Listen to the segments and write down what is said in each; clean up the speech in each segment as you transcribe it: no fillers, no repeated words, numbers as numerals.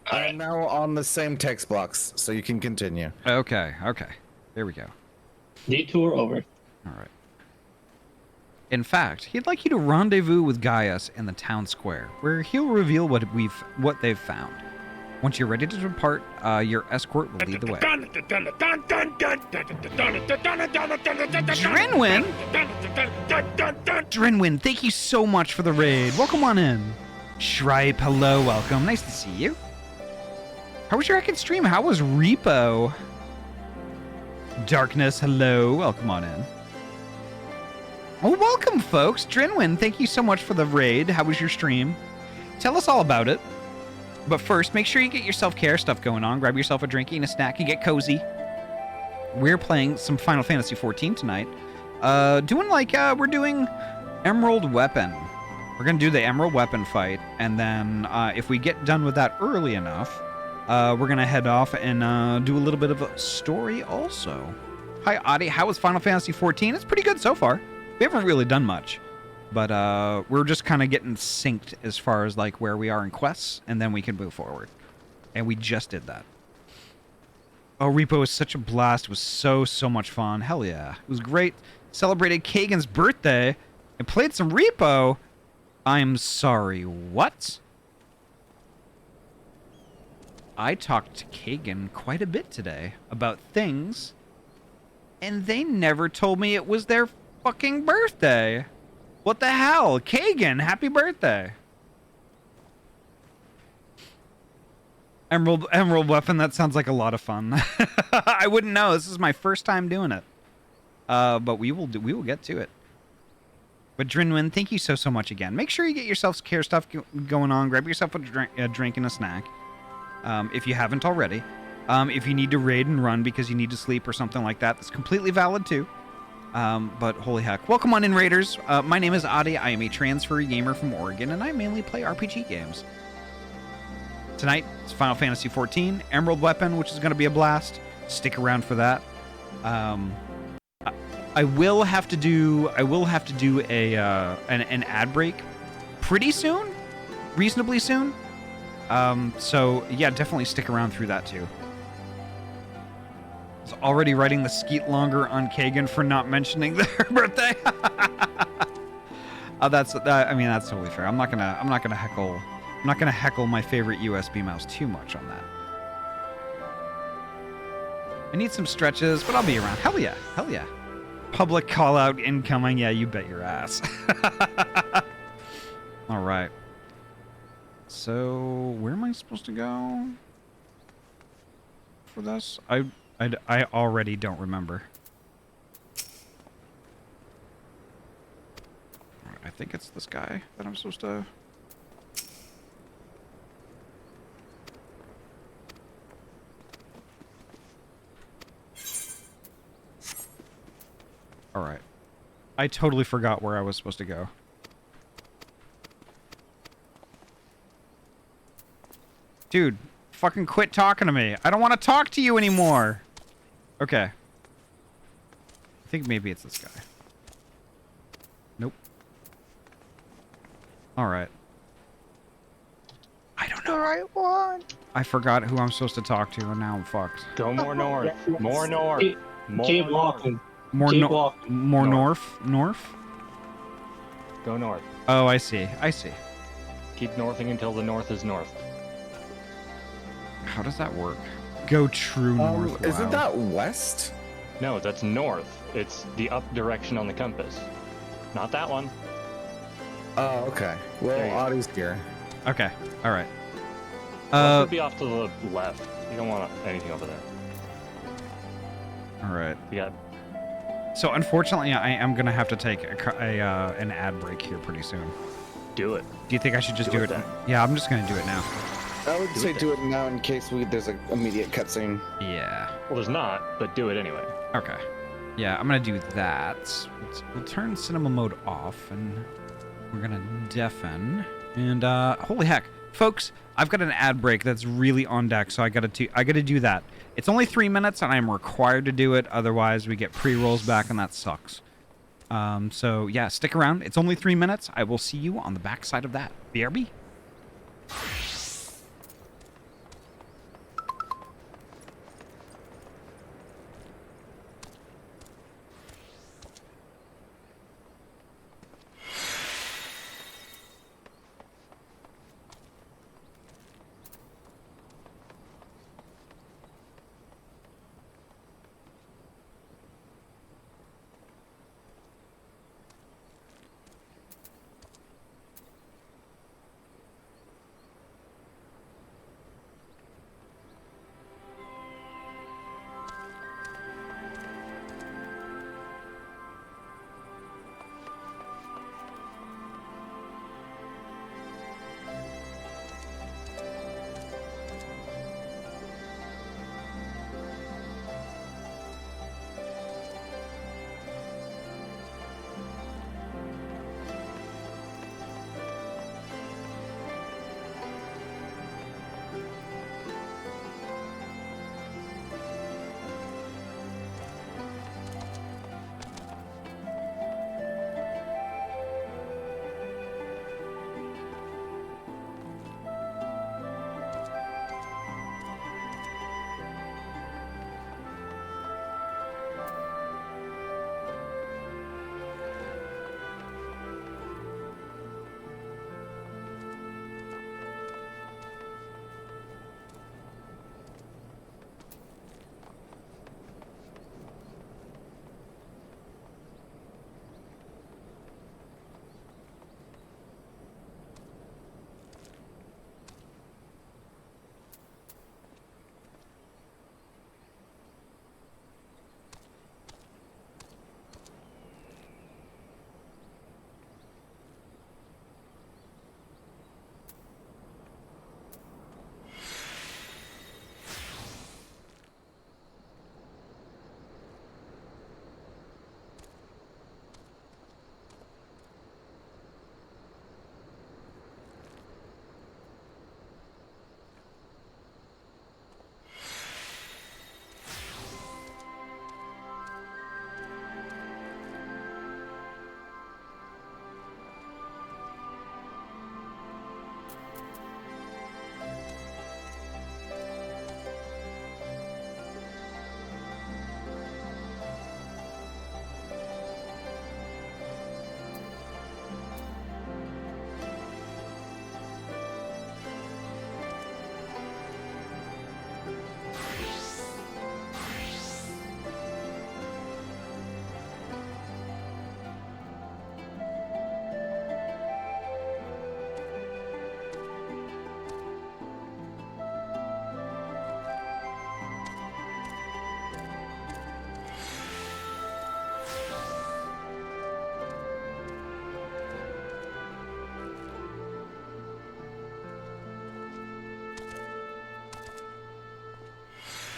I'm now on the same text box, so you can continue. Okay. There we go. Detour over. All right. In fact, he'd like you to rendezvous with Gaius in the town square, where he'll reveal what they've found. Once you're ready to depart, your escort will lead the way. Drinwin, thank you so much for the raid. Welcome on in. Shripe, hello, welcome. Nice to see you. How was your heckin' stream? How was Repo? Darkness, hello, welcome on in. Oh, welcome, folks. Drinwin, thank you so much for the raid. How was your stream? Tell us all about it. But first, make sure you get your self-care stuff going on. Grab yourself a drink and a snack and get cozy. We're playing some Final Fantasy XIV tonight. We're doing Emerald Weapon. We're going to do the Emerald Weapon fight. And then if we get done with that early enough, we're going to head off and do a little bit of a story also. Hi, Ahty. How is Final Fantasy XIV? It's pretty good so far. We haven't really done much. But we're just kind of getting synced as far as like where we are in quests, and then we can move forward. And we just did that. Oh, Repo was such a blast. It was so much fun. Hell yeah. It was great. Celebrated Kagan's birthday and played some Repo. I'm sorry, what? I talked to Kagan quite a bit today about things, and they never told me it was their fucking birthday. What the hell? Kagan, happy birthday. Emerald Weapon, that sounds like a lot of fun. I wouldn't know. This is my first time doing it. But we will get to it. But Drinwin, thank you so much again. Make sure you get yourself care stuff going on. Grab yourself a drink and a snack. If you haven't already. If you need to raid and run because you need to sleep or something like that, that's completely valid too. But holy heck. Welcome on in, Raiders. My name is Ahty. I am a transferee gamer from Oregon, and I mainly play RPG games. Tonight, it's Final Fantasy XIV, Emerald Weapon, which is going to be a blast. Stick around for that. I will have to do an ad break pretty soon, reasonably soon. So yeah, definitely stick around through that too. I was already writing the skeet longer on Kagan for not mentioning their birthday. That's totally fair. I'm not gonna heckle my favorite USB mouse too much on that. I need some stretches, but I'll be around. Hell yeah. Public call out incoming. Yeah, you bet your ass. All right. So where am I supposed to go for this? I already don't remember. I think it's this guy that I'm supposed to... Alright. I totally forgot where I was supposed to go. Dude, fucking quit talking to me. I don't want to talk to you anymore. Okay. I think maybe it's this guy. Nope. Alright. I don't know. The right one. I forgot who I'm supposed to talk to, and now I'm fucked. Go more north. More north. Keep walking. More Keep walking. more north. Go north. Oh, I see. Keep northing until the north is north. How does that work? Go true north. Isn't that west? No, that's north. It's the up direction on the compass. Not that one. Oh, okay. Well, There you go. Ahty's here. Okay. All right. Well, it should be off to the left. You don't want anything over there. All right. You got... So unfortunately, I am gonna have to take an ad break here pretty soon. Do it. Do you think I should just do it? then. Yeah, I'm just gonna do it now. I would say do it now in case there's an immediate cutscene. Yeah. Well, there's not, but do it anyway. Okay. Yeah, I'm gonna do that. We'll turn cinema mode off, and we're gonna deafen. And holy heck, folks! I've got an ad break that's really on deck, so I gotta do that. It's only 3 minutes, and I'm required to do it. Otherwise, we get pre-rolls back, and that sucks. So yeah, stick around. It's only 3 minutes. I will see you on the backside of that. BRB.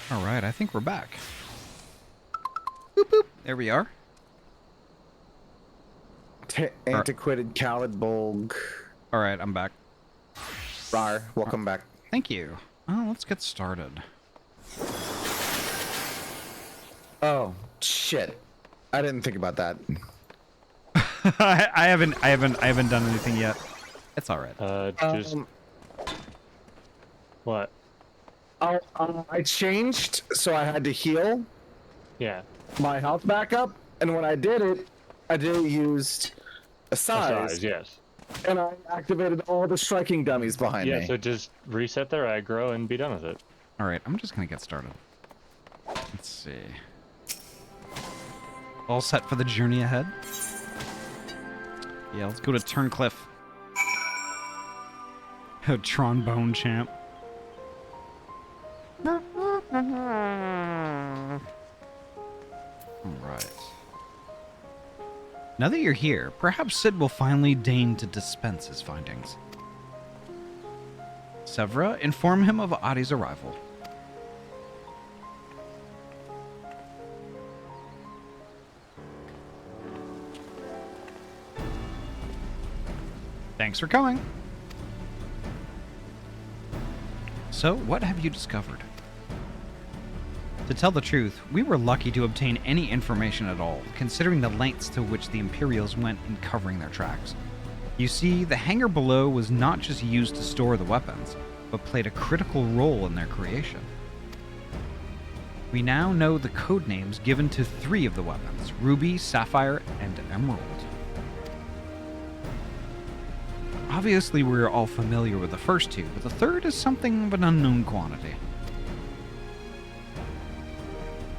All right, I think we're back. Boop, boop. There we are. Antiquated Khalid Bolg. All right, I'm back. Rar, welcome back. Thank you. Well, let's get started. Oh, shit. I didn't think about that. I haven't done anything yet. It's all right. Just what? I changed, so I had to heal Yeah. my health back up, and when I did it used a size, Yes. and I activated all the striking dummies behind Yeah. me. So just reset their aggro and be done with it. All right, I'm just gonna get started. Let's see. All set for the journey ahead? Yeah, let's go to Turncliffe. Trombone champ. All right. Now that you're here, perhaps Sid will finally deign to dispense his findings. Severa, inform him of Ahty's arrival. Thanks for coming. So, what have you discovered? To tell the truth, we were lucky to obtain any information at all, considering the lengths to which the Imperials went in covering their tracks. You see, the hangar below was not just used to store the weapons, but played a critical role in their creation. We now know the code names given to 3 of the weapons: Ruby, Sapphire, and Emerald. Obviously, we're all familiar with the first 2, but the third is something of an unknown quantity.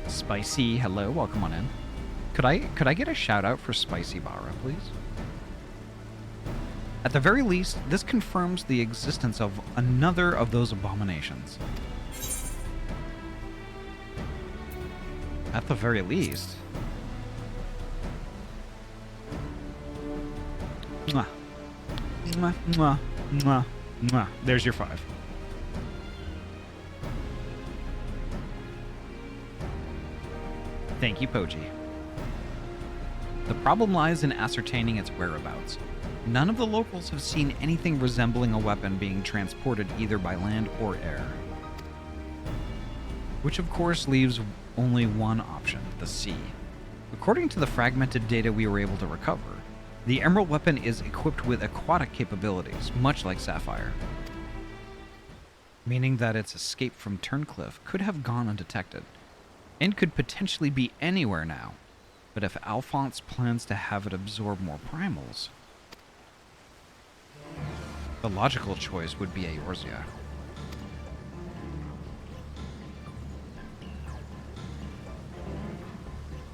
Spicy, hello, welcome on in. Could I get a shout out for Spicy Barra, please? At the very least, this confirms the existence of another of those abominations. At the very least. Mwah. Mwah, mwah, mwah, mwah. There's your 5. Thank you, Poji. The problem lies in ascertaining its whereabouts. None of the locals have seen anything resembling a weapon being transported either by land or air. Which of course leaves only one option, the sea. According to the fragmented data we were able to recover, the Emerald weapon is equipped with aquatic capabilities, much like Sapphire. Meaning that its escape from Turncliffe could have gone undetected, and could potentially be anywhere now. But if Alphonse plans to have it absorb more primals, the logical choice would be Eorzea.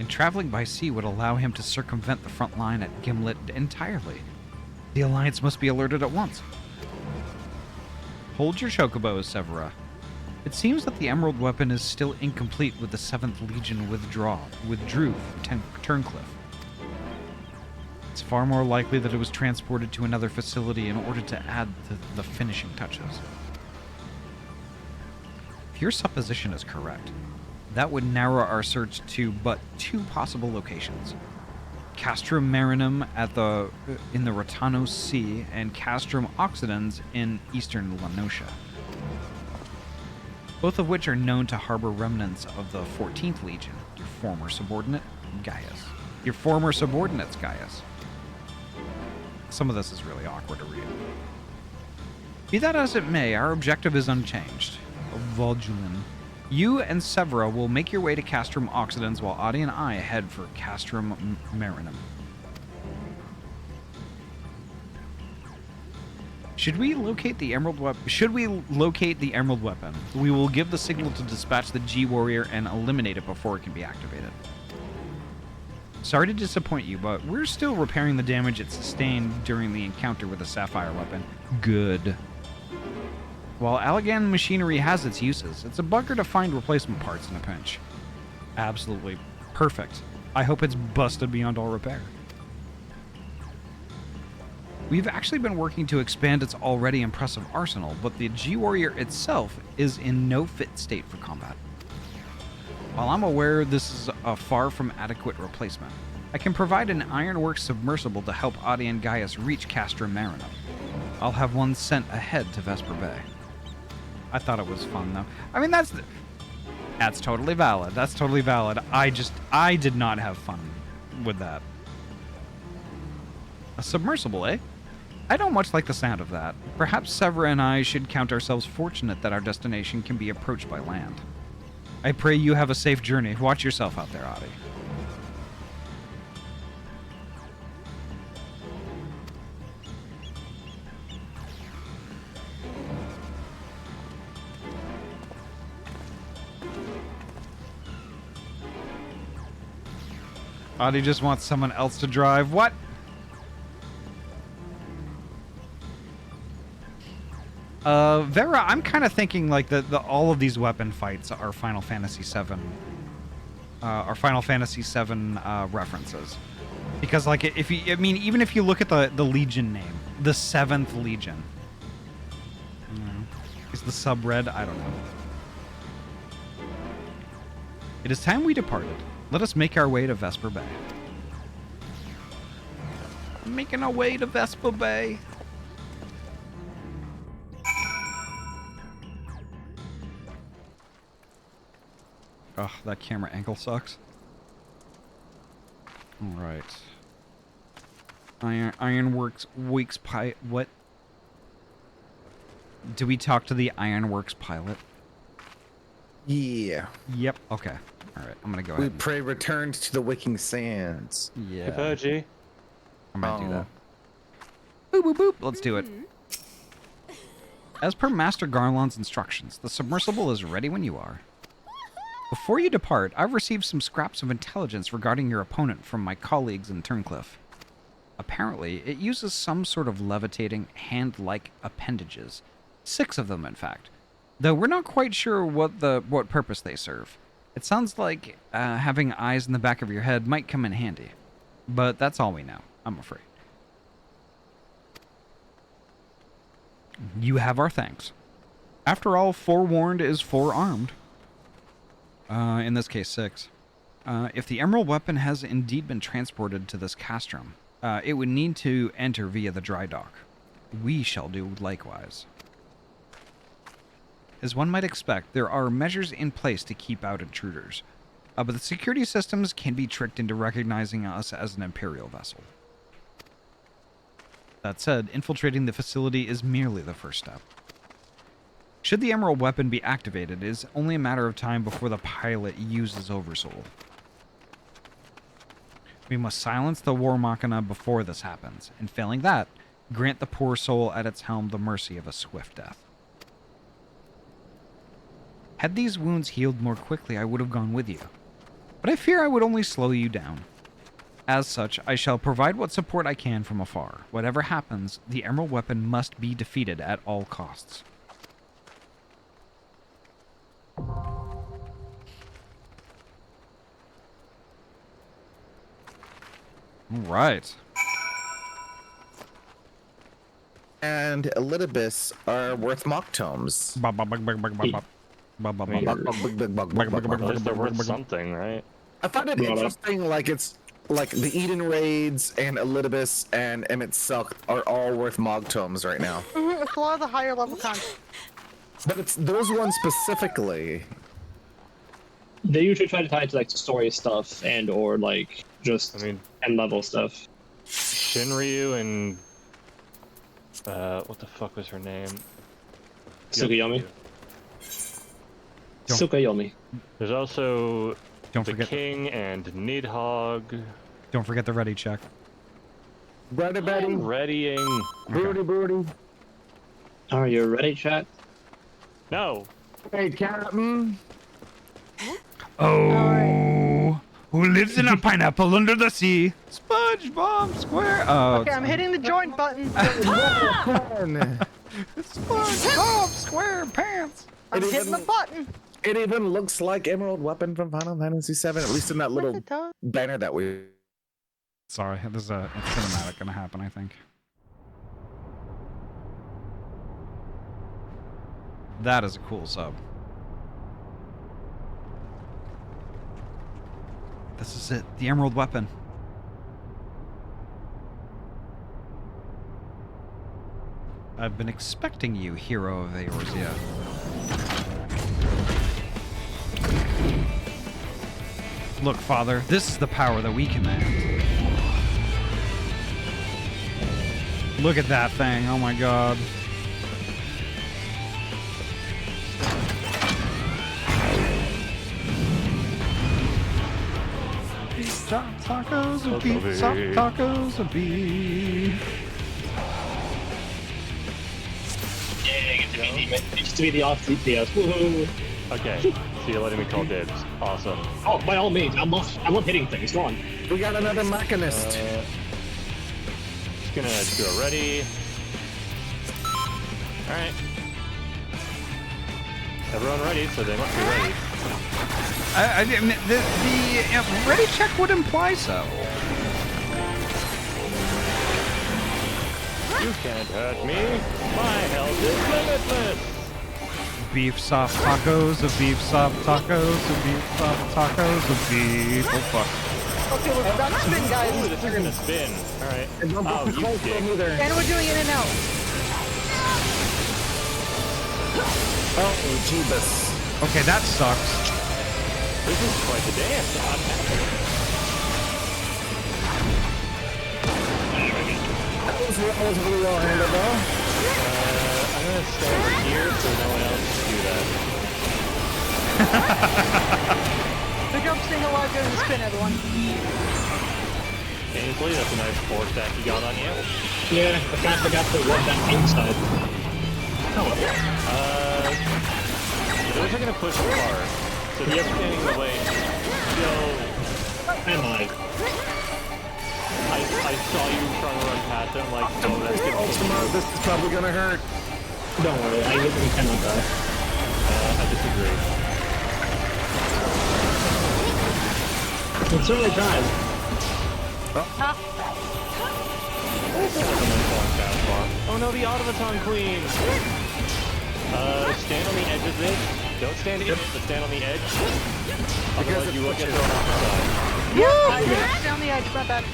And traveling by sea would allow him to circumvent the front line at Gimlet entirely. The Alliance must be alerted at once. Hold your chocobos, Severa. It seems that the Emerald weapon is still incomplete with the 7th Legion withdrew from Turncliffe. It's far more likely that it was transported to another facility in order to add the finishing touches. If your supposition is correct, that would narrow our search to but 2 possible locations. Castrum Marinum in the Ratanos Sea and Castrum Occidens in eastern Lanosha. Both of which are known to harbor remnants of the 14th Legion, your former subordinate, Gaius. Your former subordinates, Gaius. Some of this is really awkward to read. Be that as it may, our objective is unchanged. Vol'julin. You and Severa will make your way to Castrum Occidens while Ahty and I head for Castrum Marinum. Should we locate the Emerald weapon, we will give the signal to dispatch the G-Warrior and eliminate it before it can be activated. Sorry to disappoint you, but we're still repairing the damage it sustained during the encounter with the Sapphire weapon. Good. While Allagan machinery has its uses, it's a bugger to find replacement parts in a pinch. Absolutely perfect. I hope it's busted beyond all repair. We've actually been working to expand its already impressive arsenal, but the G-Warrior itself is in no fit state for combat. While I'm aware this is a far from adequate replacement, I can provide an ironworks submersible to help Ahty and Gaius reach Castra Marina. I'll have one sent ahead to Vesper Bay. I thought it was fun, though. I mean, that's totally valid. That's totally valid. I did not have fun with that. A submersible, eh? I don't much like the sound of that. Perhaps Severa and I should count ourselves fortunate that our destination can be approached by land. I pray you have a safe journey. Watch yourself out there, Ahty. Ahty just wants someone else to drive. What? Vera, I'm kind of thinking like all of these weapon fights are Final Fantasy VII, references, because like even if you look at the Legion name, the 7th Legion, is the sub red? I don't know. It is time we departed. Let us make our way to Vesper Bay. Making our way to Vesper Bay. Ugh, that camera angle sucks. Alright. Ironworks Weeks Pilot. What? Do we talk to the Ironworks pilot? Yeah. Yep. Okay. Alright, I'm gonna go We ahead. pray returned to the Wicking Sands. Yeah. Kapoji. I might do that. Boop, boop, boop. Let's do it. As per Master Garlon's instructions, the submersible is ready when you are. Before you depart, I've received some scraps of intelligence regarding your opponent from my colleagues in Turncliffe. Apparently, it uses some sort of levitating, hand-like appendages. 6 of them, in fact. Though we're not quite sure what purpose they serve. It sounds like having eyes in the back of your head might come in handy. But that's all we know, I'm afraid. You have our thanks. After all, forewarned is forearmed. In this case, 6. If the emerald weapon has indeed been transported to this castrum, it would need to enter via the dry dock. We shall do likewise. As one might expect, there are measures in place to keep out intruders, but the security systems can be tricked into recognizing us as an Imperial vessel. That said, infiltrating the facility is merely the first step. Should the emerald weapon be activated, it is only a matter of time before the pilot uses Oversoul. We must silence the War Machina before this happens, and failing that, grant the poor soul at its helm the mercy of a swift death. Had these wounds healed more quickly, I would have gone with you, but I fear I would only slow you down. As such, I shall provide what support I can from afar. Whatever happens, the emerald weapon must be defeated at all costs. Alright. And Elidibus are worth mock tomes. At least they're worth something, right? I find it interesting, like it's like the Eden Raids and Elidibus and Emmett Silk are all worth mog tomes right now. It's a lot of the higher level content. But it's those ones specifically. They usually try to tie it to like story stuff and or like just end level stuff. Shinryu and what the fuck was her name? Tsukuyomi. Tsukuyomi. There's also Don't the forget King and Nidhogg. Don't forget the ready check. Ready, Betty. Readying. Booty, booty. Are you ready, chat? No. Hey, Captain. Oh, who lives in a pineapple under the sea? SpongeBob SquarePants. Oh, Okay, I'm hitting the joint button. SpongeBob SquarePants. I'm hitting the button. It even looks like Emerald Weapon from Final Fantasy VII, at least in that little It does. banner that we. Sorry, there's a cinematic gonna happen, I think. That is a cool sub. This is it. The emerald weapon. I've been expecting you, hero of Eorzea. Look, Father, this is the power that we command. Look at that thing. Oh my god. Beef chop tacos of beef, chop tacos of beef. It used to be the off DPS. Woohoo! Okay, so you're letting me call dibs. Awesome. Oh, by all means, I love hitting things. Go on. We got another mechanist. Just gonna do a ready. Alright. Everyone ready, so they must be ready. I mean, the ready check would imply so. You can't hurt me. My health is limitless. Beef soft tacos of beef soft tacos of beef soft tacos of beef. Oh fuck. Okay, we're about to spin, Ooh, guys. this is gonna spin. Alright. And don't Oh, put the you cold dick. from either. And we're doing in and out. Oh, Jeebus. Okay, that sucks. This is quite the dance. I'm happy. That was really well handled, though. I'm gonna stay over here so no one else can do that. Good job staying alive during the spin, everyone. Ainsley, that's a nice force that you got on you. Yeah, I kind of forgot to rub that inside. Those are gonna push apart. So if you're standing in the way, yo, Am I? I saw you trying to run past him like, oh, that's gonna push Ultima, you. this is probably gonna hurt. Don't worry, I literally cannot die. I disagree. It certainly tried. Oh no, the automaton queen! Stand on the edge of this. Don't stand in it, but stand on the edge. Otherwise you will get thrown off the side. Yeah, I did stay on the edge, my bad.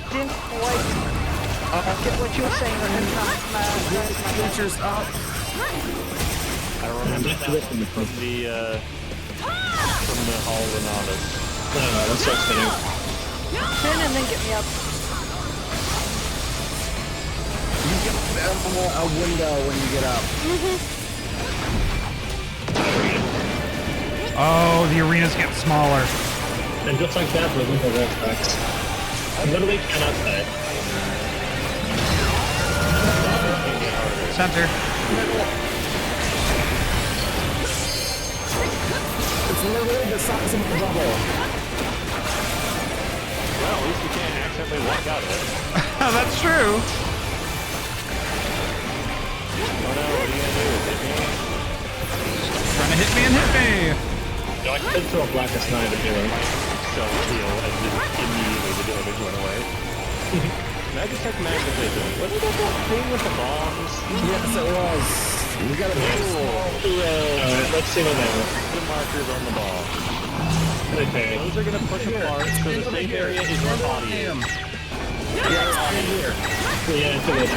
Didn't quite get what you were saying. I did not, Features up. I remember that from the Hall of the Novice. Let's start spinning. Spin and then get me up. You get a window when you get up. Oh, the arena's getting smaller. And just like that, we're going to red tracks. I literally cannot die. Center. It's literally the size of a bubble. Well, at least you can't accidentally walk out of it. That's true. Oh no, what are you gonna do? Hit me? Trying to hit me and hit me. No, I could throw a Blackest Night at hero. Self-heal and just immediately the damage went away. Magic Tech Magnetism. Wasn't that that thing with the bombs? Yes, it was. We got a Alright, let's see what they are. The markers on the ball. Okay. Those are gonna push apart, so the safe area is where Ahty is. Yeah, it's in here. Yeah, it's a bit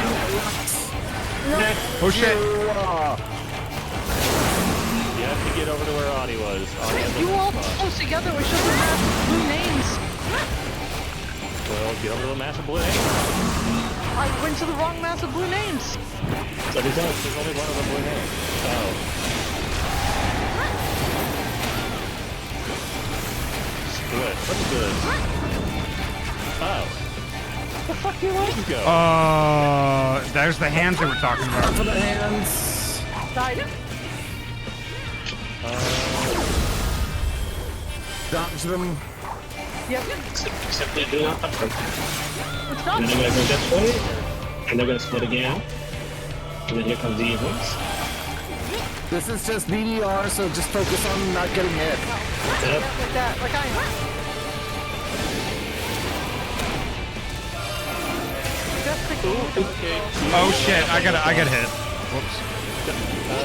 now. Oh shit. You have to get over to where Ahty was. Ahty has You a all spot. close together. We should have blue names. Well, get over to the massive blue name. I went to the wrong mass of blue names. So we got There's only one of the blue names. Oh. Split. What's this? Oh. Where the fuck do your legs go? There's the hands that we're talking about. For the hands. Died. Dodge them. Yep. simply do not touch them. It's And not. then they're gonna go this way, and they're gonna split again. And then here comes the evils. This is just BDR, so just focus on not getting hit. Yep. Like that. Like I am. Just the Okay. Oh shit! I got hit. Whoops.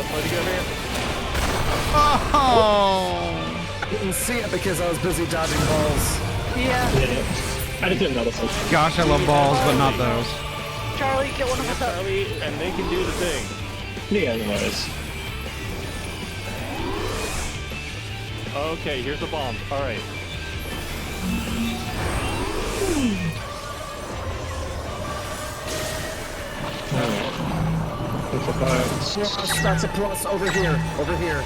Play to go over here. Oh. I didn't see it because I was busy dodging balls. Yeah. Yeah. I just didn't notice it. Gosh, I love balls, but not those. Charlie, get one of us up. Charlie, and they can do the thing. Yeah, anyways. Okay, here's the bomb. All right. That's a plus over here. Over here.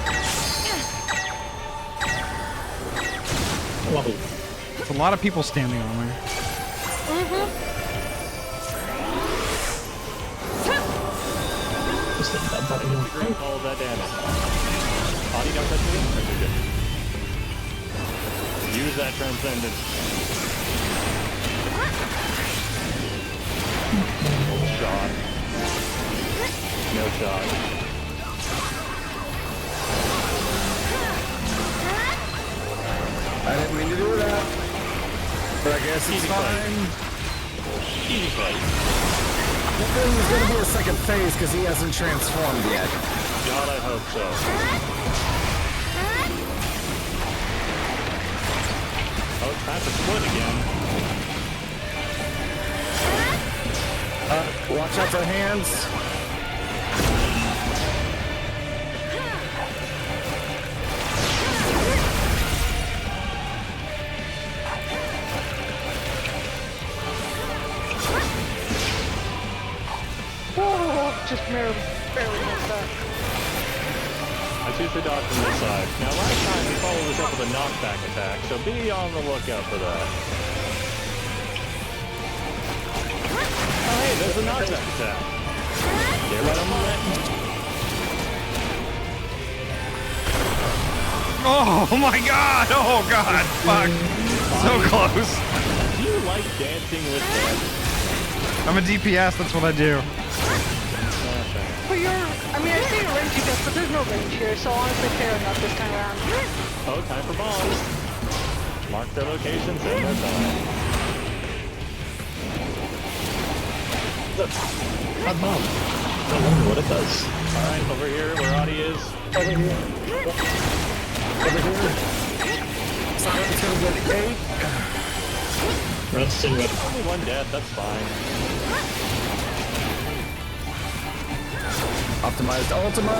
Lovely. It's a lot of people standing on there. Just think that button. All of that damage. Ahty, don't touch me. Okay, good. Use that transcendence. Shot. No shot. I didn't mean to do that. But I guess it's Easy fine. Easy fight. Hopefully there's gonna be a second phase because he hasn't transformed yet. God, I hope so. Oh, it's time to split again. Watch out for hands. Oh, just barely missed that. I choose to dodge from this side. Now, last time we followed this up with a knockback attack, so be on the lookout for that. Oh, hey, there's a knockback attack. Get right on that. Oh my god! Oh god! Fuck! So close. Do you like dancing with death? I'm a DPS, that's what I do. But I mean, I say you're range you guys, but there's no range here, so honestly, fair enough this time around. Oh, time for bombs. Mark their locations and their time. Hot bomb. I wonder what it does. Alright, over here where Ahty is. Over here. Over here. Silent's gonna get 8. Rest in red. Only one death, that's fine. Optimized Ultima.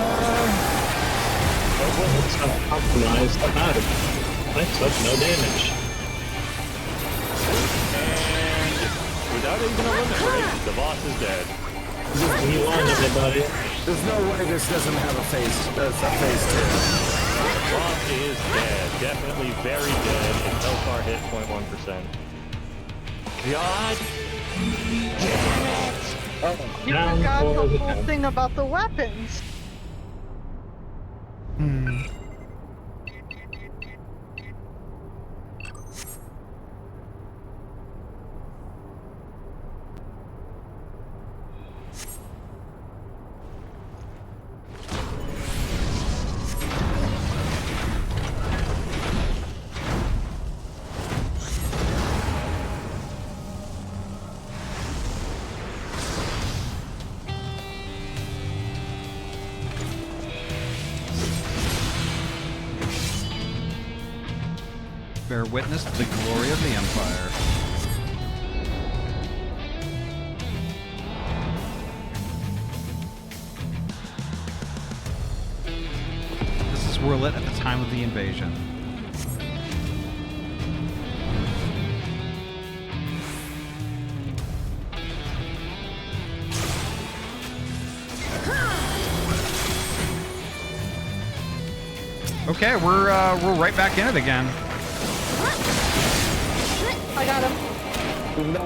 It's not optimized. Not bad. I took no damage. And without even a limit break, the boss is dead. You won, everybody. There's no way this doesn't have a phase 2. Boss is dead. Definitely very dead. And Hellfire hit 0.1%. God! You Down forgot for the the whole count. thing about the weapons. Bear witness to the glory of the Empire. This is Werlit at the time of the invasion. Okay, we're right back in it again. I got him. No. I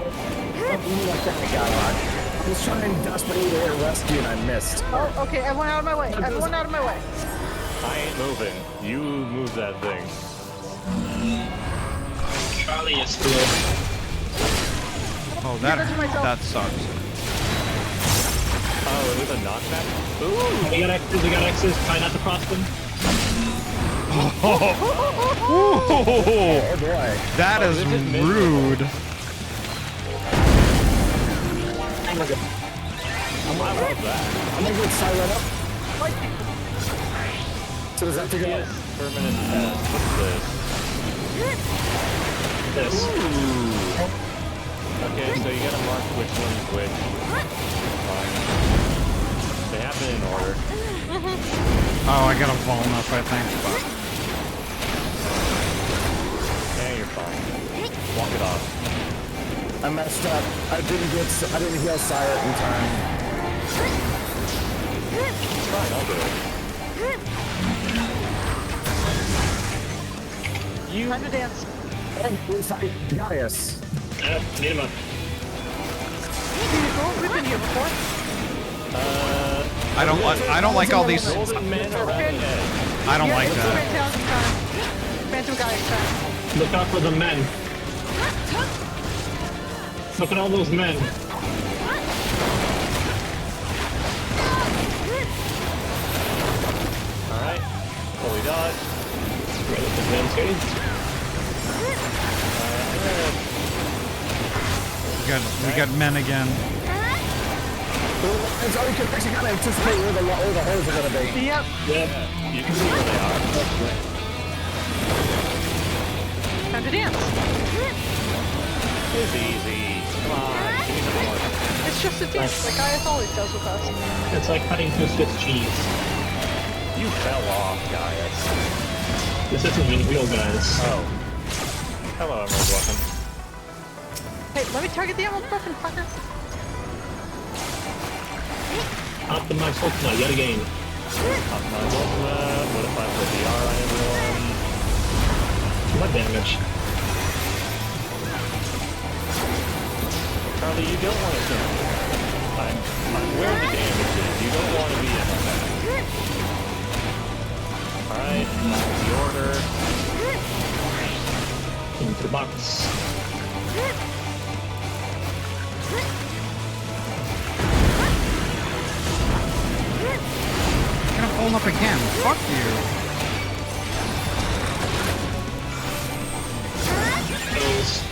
got on. I was trying desperately to rescue and I missed. Oh, okay, everyone out of my way. Everyone out of my way. I ain't moving. You move that thing. Charlie is still. Oh, that sucks. Oh, it was a knockback? Ooh! We got X's, we got X's. Try not to cross them. Oh, Oh boy. that is rude. I'm gonna go. I love that. I'm gonna get silent up. So does that figure out? Permanent test. What's this? This. Okay, so you gotta mark which one's which. Fine. They happen in order. Oh, I got a walnut, I think. Yeah, you're fine. Walk it off. I messed up. I didn't heal Sire in time. It's fine, I'll do it. You Time to dance. Gaius. Need him up. We've been here before. I don't like all these. golden men around the edge. I don't like that. Phantom Gaius time. Look out for the men. Look at all those men. Alright. Fully dodge. Right at the men's cage. We got men again. It's all you can actually kind of anticipate where the holes are gonna be. Yep. Yep. You can see where they are. Time to dance. It's easy. Come on. Give me some more. It's just a dance, like Gaius always does with us. It's like cutting through Swiss cheese. You fell off, Gaius. This isn't even real, guys. Oh. Hello, Emerald Weapon. Hey, let me target the emerald weapon, fucker. Optimize Ultima yet again. Optimize Ultima. What if I put DR on everyone? What damage? Charlie, you don't want to turn. I'm where the damage is. You don't want to be in that. Alright, the order. Into the box. I'm gonna pull up again. Fuck you.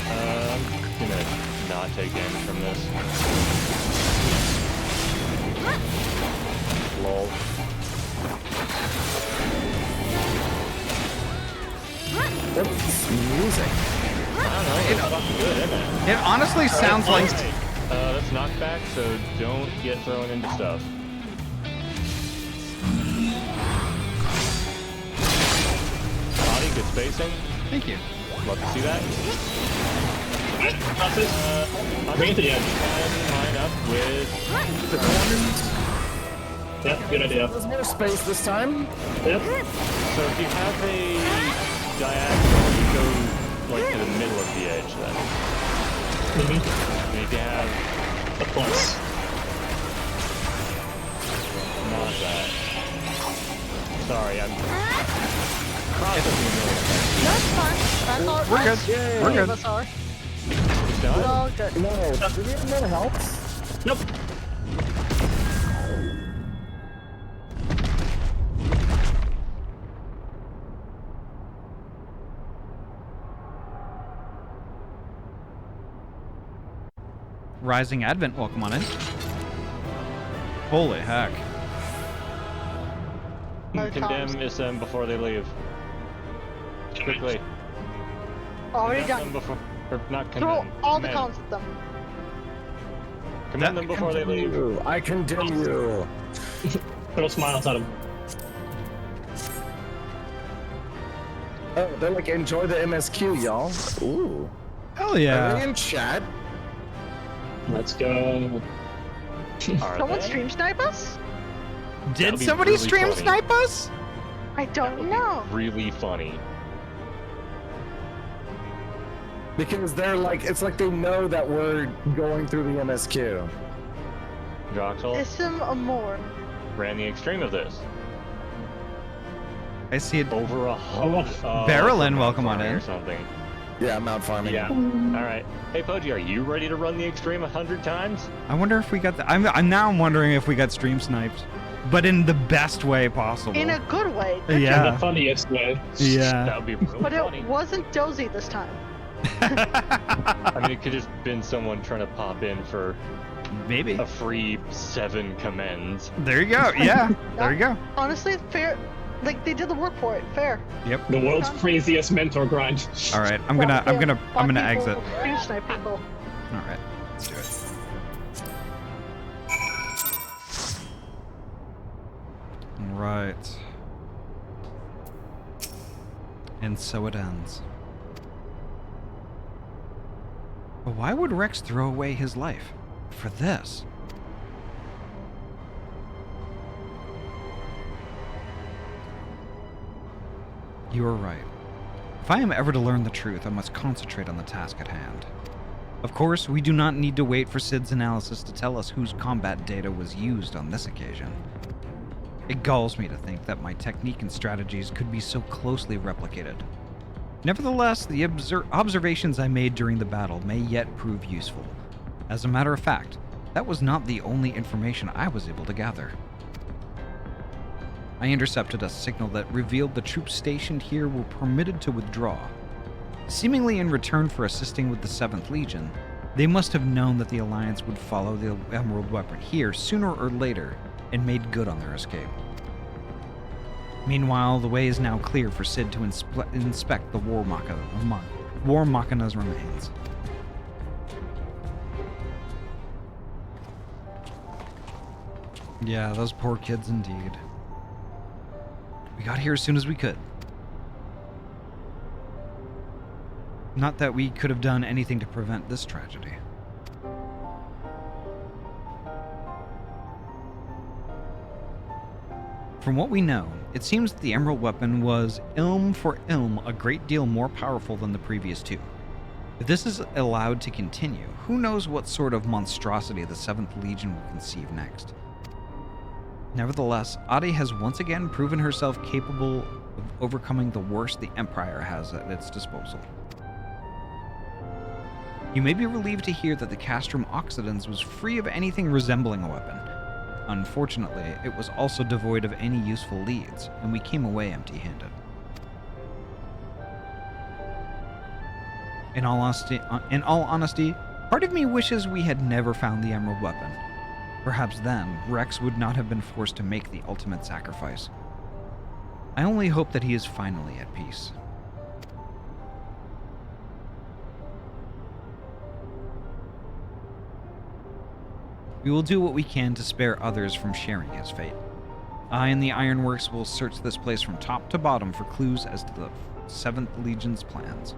I'm gonna not take damage from this. Lol. What's music? I don't know, it's fucking good, isn't it? It honestly sounds like. That's knockback, so don't get thrown into stuff. Ahty, good spacing. Thank you. Love to see that. Bring it to the edge. Line up with... Yep, good idea. There's more space this time. Yep. So if you have a diagonal, you go like to the middle of the edge then. Mm-hmm. And you can have A plus. not that. Sorry, I'm processing those. That's fine. That's all. We're good. We're good. That's all. It's done? All good. No, do we have more helps? Nope. Rising Advent, welcome on in. Holy heck. Condemn SM before they leave. Quickly. Already Condemn them done. before, or not Throw condemn. all the commend. cons at them. Commend them before they leave. I condemn you. Little smiles at him. Oh, they're like, enjoy the MSQ, y'all. Ooh. Hell Are they yeah. in chat? Let's go. Are Someone they? stream snipe us? That'd Did be somebody really stream funny. snipe us? I don't know. Really funny. Because they're like, it's like they know that we're going through the MSQ. Joxel Ism Amor. ran the extreme of this. I see it. Over 100. Barrelin, welcome on in. Or something. Yeah, Mount Farming. Yeah. Alright. Hey, Pudgy, are you ready to run the extreme 100 times? I wonder if we got the. I'm now wondering if we got stream sniped, but in the best way possible. In a good way. The Yeah. funniest way. Yeah. That would be really But funny. it wasn't Dozy this time. I mean, it could just been someone trying to pop in for Maybe. a free 7 commends. There you go. Yeah. There you go. Honestly, Like, they did the work for it. Fair. Yep. The world's craziest mentor grind. All right. I'm gonna exit. Do snipe people. All right. Let's do it. All right. And so it ends. But why would Rex throw away his life for this? You are right. If I am ever to learn the truth, I must concentrate on the task at hand. Of course, we do not need to wait for Sid's analysis to tell us whose combat data was used on this occasion. It galls me to think that my technique and strategies could be so closely replicated. Nevertheless, the observations I made during the battle may yet prove useful. As a matter of fact, that was not the only information I was able to gather. I intercepted a signal that revealed the troops stationed here were permitted to withdraw. Seemingly in return for assisting with the 7th Legion, they must have known that the Alliance would follow the Emerald Weapon here sooner or later and made good on their escape. Meanwhile, the way is now clear for Sid to inspect the War Machina's remains. Yeah, those poor kids indeed. We got here as soon as we could. Not that we could have done anything to prevent this tragedy. From what we know, it seems that the Emerald Weapon was, ilm for ilm, a great deal more powerful than the previous two. If this is allowed to continue, who knows what sort of monstrosity the 7th Legion will conceive next. Nevertheless, Ahty has once again proven herself capable of overcoming the worst the Empire has at its disposal. You may be relieved to hear that the Castrum Oxidans was free of anything resembling a weapon. Unfortunately, it was also devoid of any useful leads, and we came away empty-handed. In all honesty, part of me wishes we had never found the Emerald Weapon. Perhaps then, Rex would not have been forced to make the ultimate sacrifice. I only hope that he is finally at peace. We will do what we can to spare others from sharing his fate. I and the Ironworks will search this place from top to bottom for clues as to the 7th Legion's plans.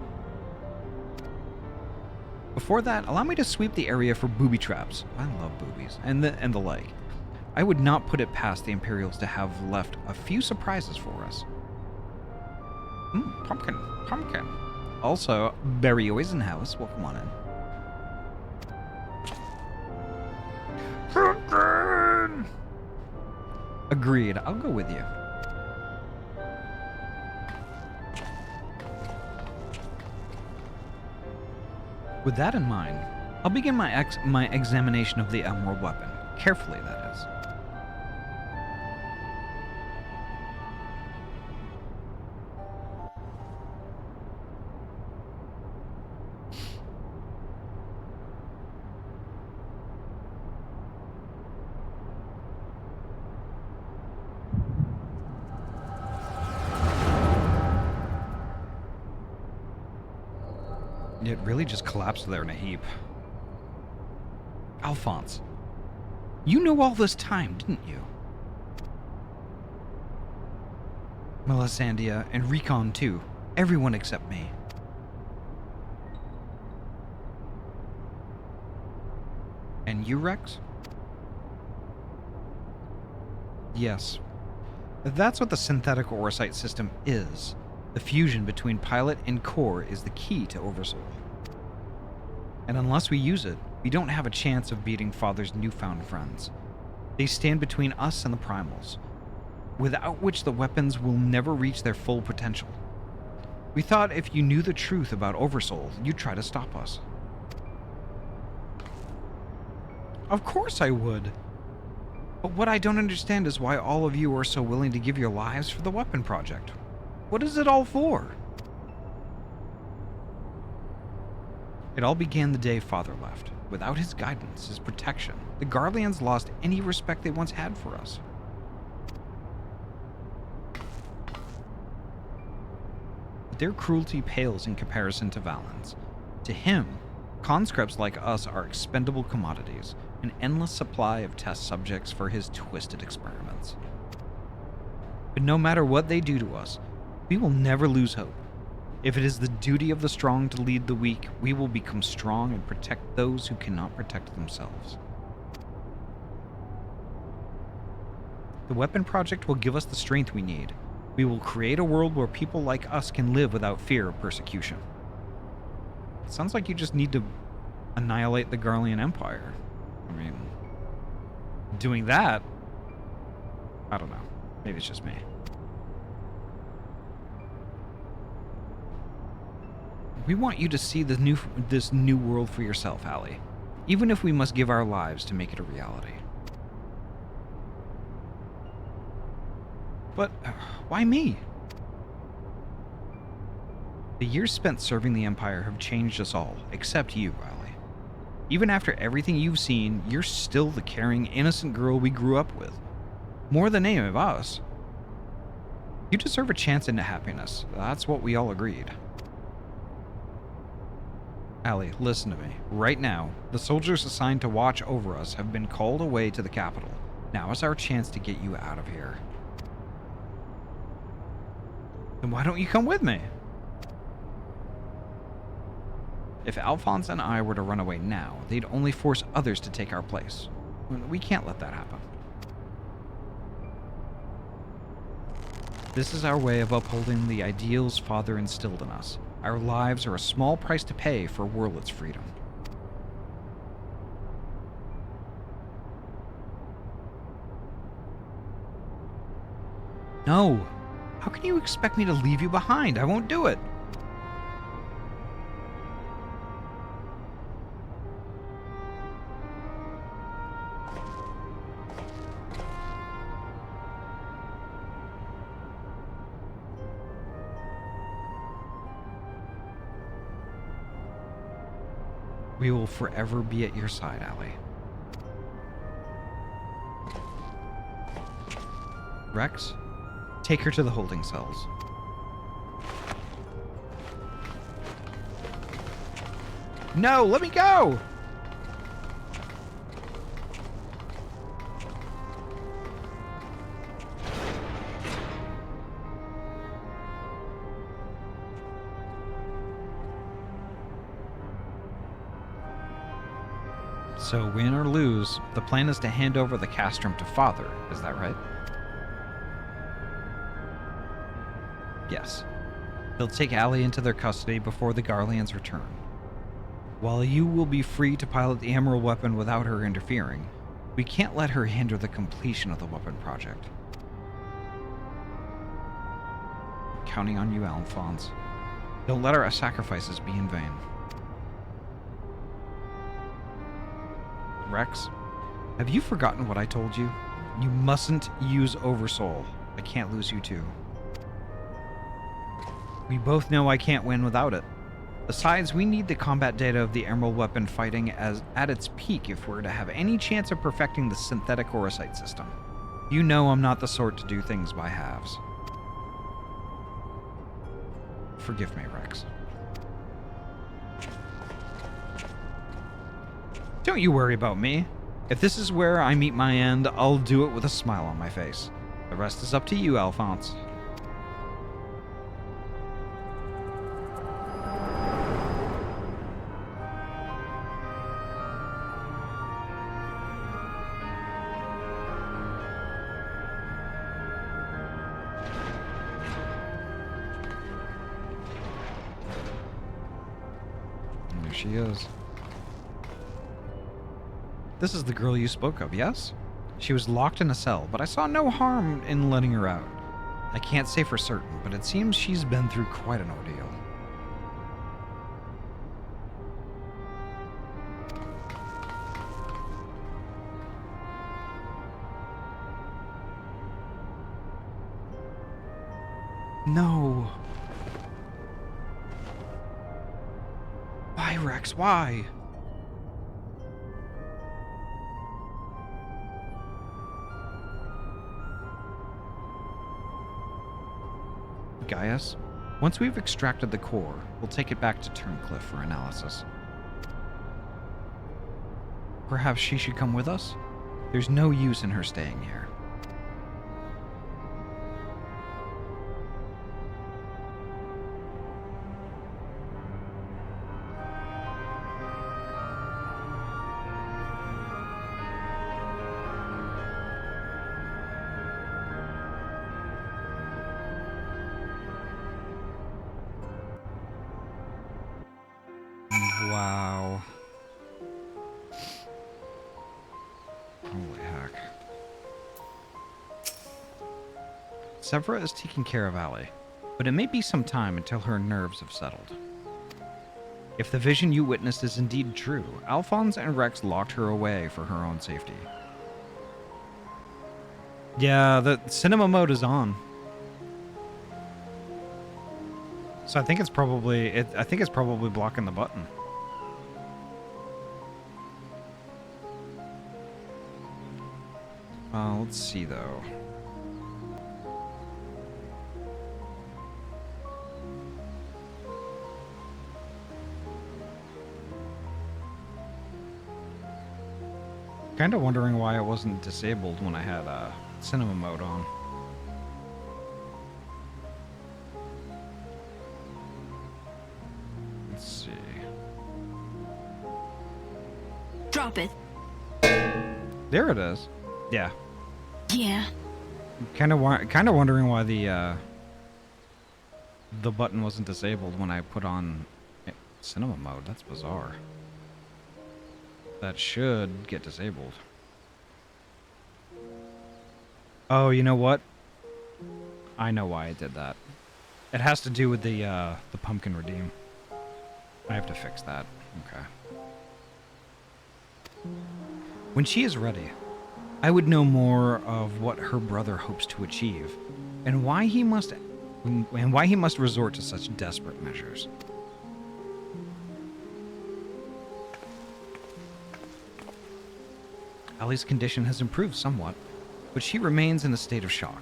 Before that, allow me to sweep the area for booby traps. I love boobies, and the like. I would not put it past the Imperials to have left a few surprises for us. Pumpkin. Also, Barry Oisenhouse, welcome on in. Pumpkin! Agreed, I'll go with you. With that in mind, I'll begin my examination of the Emerald Weapon. Carefully, that is. It really just collapsed there in a heap. Alphonse, you knew all this time, didn't you? Melisandre and Recon too. Everyone except me. And you, Rex? Yes. That's what the synthetic Orosite system is. The fusion between pilot and core is the key to Oversoul. And unless we use it, we don't have a chance of beating Father's newfound friends. They stand between us and the primals, without which the weapons will never reach their full potential. We thought if you knew the truth about Oversoul, you'd try to stop us. Of course I would. But what I don't understand is why all of you are so willing to give your lives for the weapon project. What is it all for? It all began the day Father left. Without his guidance, his protection, the Garleans lost any respect they once had for us. but their cruelty pales in comparison to Valen's. To him, conscripts like us are expendable commodities, an endless supply of test subjects for his twisted experiments. But no matter what they do to us, we will never lose hope. If it is the duty of the strong to lead the weak, we will become strong and protect those who cannot protect themselves. The weapon project will give us the strength we need. We will create a world where people like us can live without fear of persecution. It sounds like you just need to annihilate the Garlean Empire. I mean, doing that, I don't know. Maybe it's just me. We want you to see this new world for yourself, Ahty, even if we must give our lives to make it a reality. But why me? The years spent serving the Empire have changed us all, except you, Ahty. Even after everything you've seen, you're still the caring, innocent girl we grew up with. More than any of us. You deserve a chance into happiness. That's what we all agreed. Ahty, listen to me. Right now, the soldiers assigned to watch over us have been called away to the capital. Now is our chance to get you out of here. Then why don't you come with me? If Alphonse and I were to run away now, they'd only force others to take our place. We can't let that happen. This is our way of upholding the ideals Father instilled in us. Our lives are a small price to pay for Wurlit's freedom. No! How can you expect me to leave you behind? I won't do it! We will forever be at your side, Ahty. Rex, take her to the holding cells. No, let me go! So, win or lose, the plan is to hand over the castrum to Father, is that right? Yes. They'll take Ahty into their custody before the Garleans return. While you will be free to pilot the Emerald weapon without her interfering, we can't let her hinder the completion of the weapon project. I'm counting on you, Alphonse. Don't let our sacrifices be in vain. Rex, have you forgotten what I told you? You mustn't use Oversoul. I can't lose you too. We both know I can't win without it. Besides, we need the combat data of the Emerald weapon fighting at its peak if we're to have any chance of perfecting the synthetic Orosite system. You know I'm not the sort to do things by halves. Forgive me, Rex. Don't you worry about me. If this is where I meet my end, I'll do it with a smile on my face. The rest is up to you, Alphonse. And there she is. This is the girl you spoke of, yes? She was locked in a cell, but I saw no harm in letting her out. I can't say for certain, but it seems she's been through quite an ordeal. No. Why, Rex? Why? Gaius, Once we've extracted the core, we'll take it back to Turncliffe for analysis. Perhaps she should come with us? There's no use in her staying here. Wow. Holy heck. Severa is taking care of Ahty, but it may be some time until her nerves have settled. If the vision you witnessed is indeed true, Alphonse and Rex locked her away for her own safety. Yeah, the cinema mode is on. So I think it's probably blocking the button. Let's see though. Kind of wondering why it wasn't disabled when I had cinema mode on. Let's see. Drop it. There it is. Yeah. Yeah. Kind of wondering why the button wasn't disabled when I put on cinema mode. That's bizarre. That should get disabled. Oh, you know what? I know why I did that. It has to do with the pumpkin redeem. I have to fix that. Okay. When she is ready, I would know more of what her brother hopes to achieve, and why he must resort to such desperate measures. Ahty's condition has improved somewhat, but she remains in a state of shock.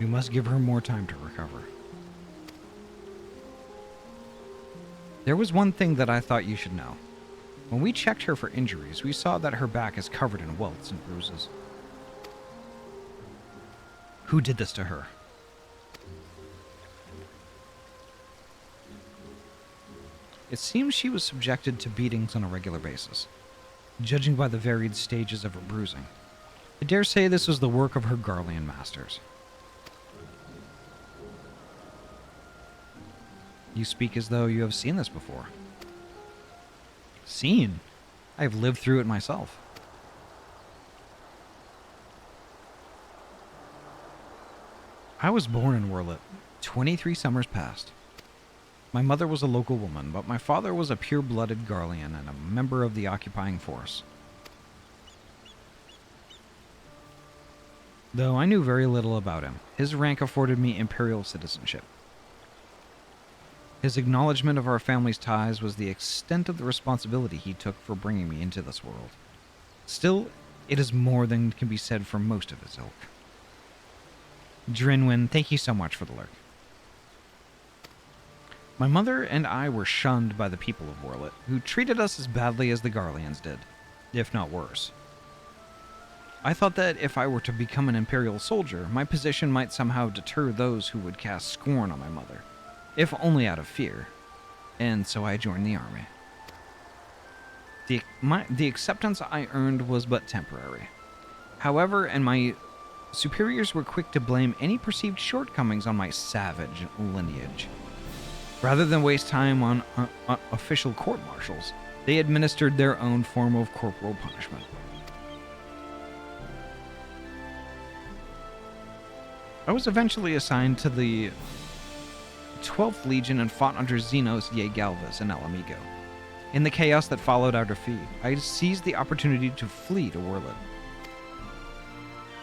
We must give her more time to recover. There was one thing that I thought you should know. When we checked her for injuries, we saw that her back is covered in welts and bruises. Who did this to her? It seems she was subjected to beatings on a regular basis, judging by the varied stages of her bruising. I dare say this was the work of her Garlean masters. You speak as though you have seen this before. Seen? I have lived through it myself. I was born in Werlet, 23 summers past. My mother was a local woman, but my father was a pure-blooded Garlean and a member of the occupying force. Though I knew very little about him, his rank afforded me imperial citizenship. His acknowledgement of our family's ties was the extent of the responsibility he took for bringing me into this world. Still, it is more than can be said for most of his ilk. Drinwin, thank you so much for the lurk. My mother and I were shunned by the people of Werlet, who treated us as badly as the Garleans did, if not worse. I thought that if I were to become an Imperial soldier, my position might somehow deter those who would cast scorn on my mother, if only out of fear, and so I joined the army. The acceptance I earned was but temporary. However, and my superiors were quick to blame any perceived shortcomings on my savage lineage. Rather than waste time on official court-martials, they administered their own form of corporal punishment. I was eventually assigned to the 12th Legion and fought under Xenos Ye Galvez in Alamigo. In the chaos that followed our defeat, I seized the opportunity to flee to Werlet.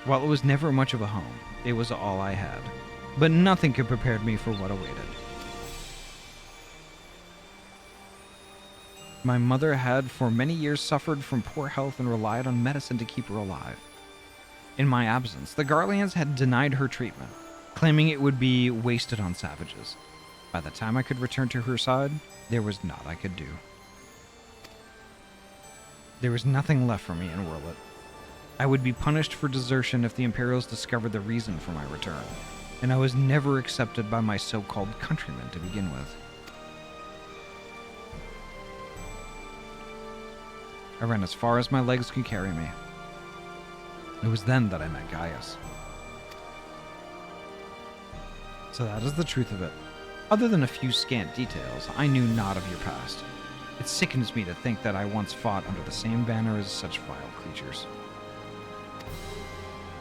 While it was never much of a home, it was all I had, but nothing could prepare me for what awaited. My mother had for many years suffered from poor health and relied on medicine to keep her alive. In my absence, the Garleans had denied her treatment, claiming it would be wasted on savages. By the time I could return to her side, there was naught I could do. There was nothing left for me in Wurlet. I would be punished for desertion if the Imperials discovered the reason for my return, and I was never accepted by my so-called countrymen to begin with. I ran as far as my legs could carry me. It was then that I met Gaius. So that is the truth of it. Other than a few scant details, I knew naught of your past. It sickens me to think that I once fought under the same banner as such vile creatures.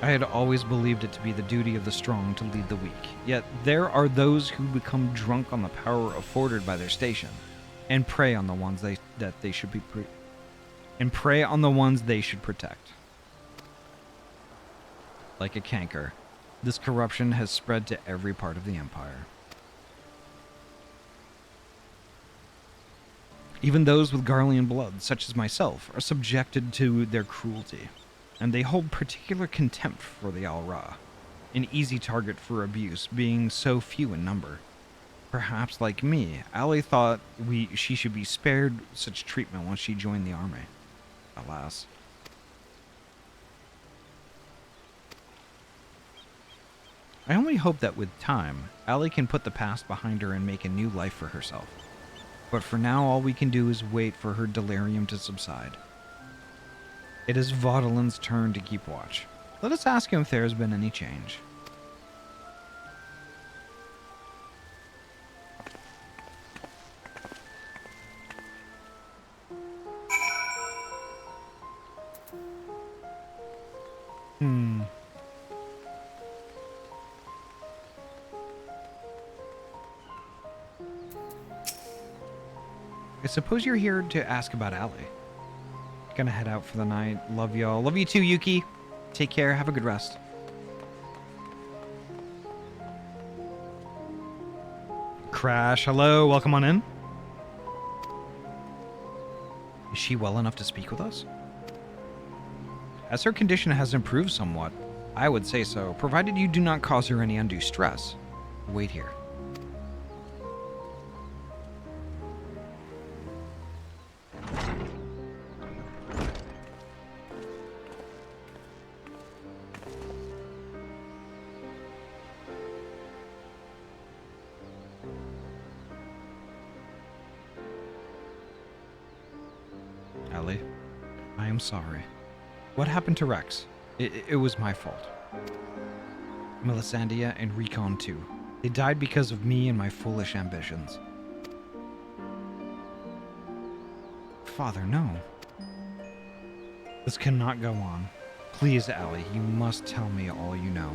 I had always believed it to be the duty of the strong to lead the weak, yet there are those who become drunk on the power afforded by their station, and prey on the ones they should protect. Like a canker, this corruption has spread to every part of the Empire. Even those with Garlean blood, such as myself, are subjected to their cruelty, and they hold particular contempt for the Al-Ra, an easy target for abuse, being so few in number. Perhaps, like me, Ahty thought she should be spared such treatment once she joined the army. Alas. I only hope that with time, Ahty can put the past behind her and make a new life for herself. But for now, all we can do is wait for her delirium to subside. It is Vaudelin's turn to keep watch. Let us ask him if there has been any change. I suppose you're here to ask about Ahty. Gonna head out for the night. Love y'all. Love you too, Yuki. Take care. Have a good rest. Crash, hello. Welcome on in. Is she well enough to speak with us? As her condition has improved somewhat, I would say so, provided you do not cause her any undue stress. Wait here. Ahty, I am sorry. What happened to Rex? It was my fault. Melisandre and Recon too. They died because of me and my foolish ambitions. Father, no. This cannot go on. Please, Ahty, you must tell me all you know.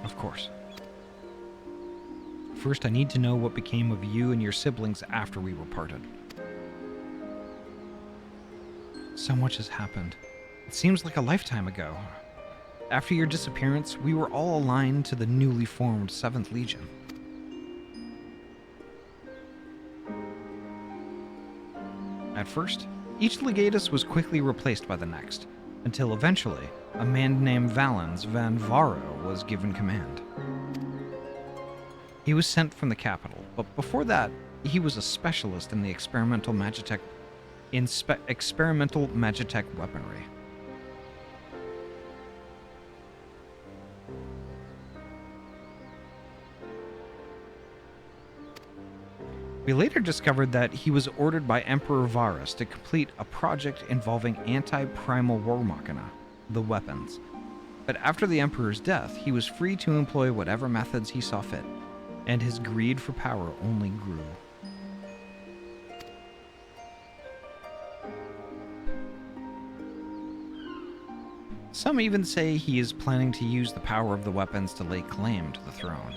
Of course. First, I need to know what became of you and your siblings after we were parted. So much has happened. It seems like a lifetime ago. After your disappearance, we were all aligned to the newly formed 7th Legion. At first, each legatus was quickly replaced by the next, until eventually, a man named Valens van Varo was given command. He was sent from the capital, but before that, he was a specialist in the experimental magitech weaponry. We later discovered that he was ordered by Emperor Varus to complete a project involving anti-primal war machina, the weapons. But after the Emperor's death, he was free to employ whatever methods he saw fit, and his greed for power only grew. Some even say he is planning to use the power of the weapons to lay claim to the throne.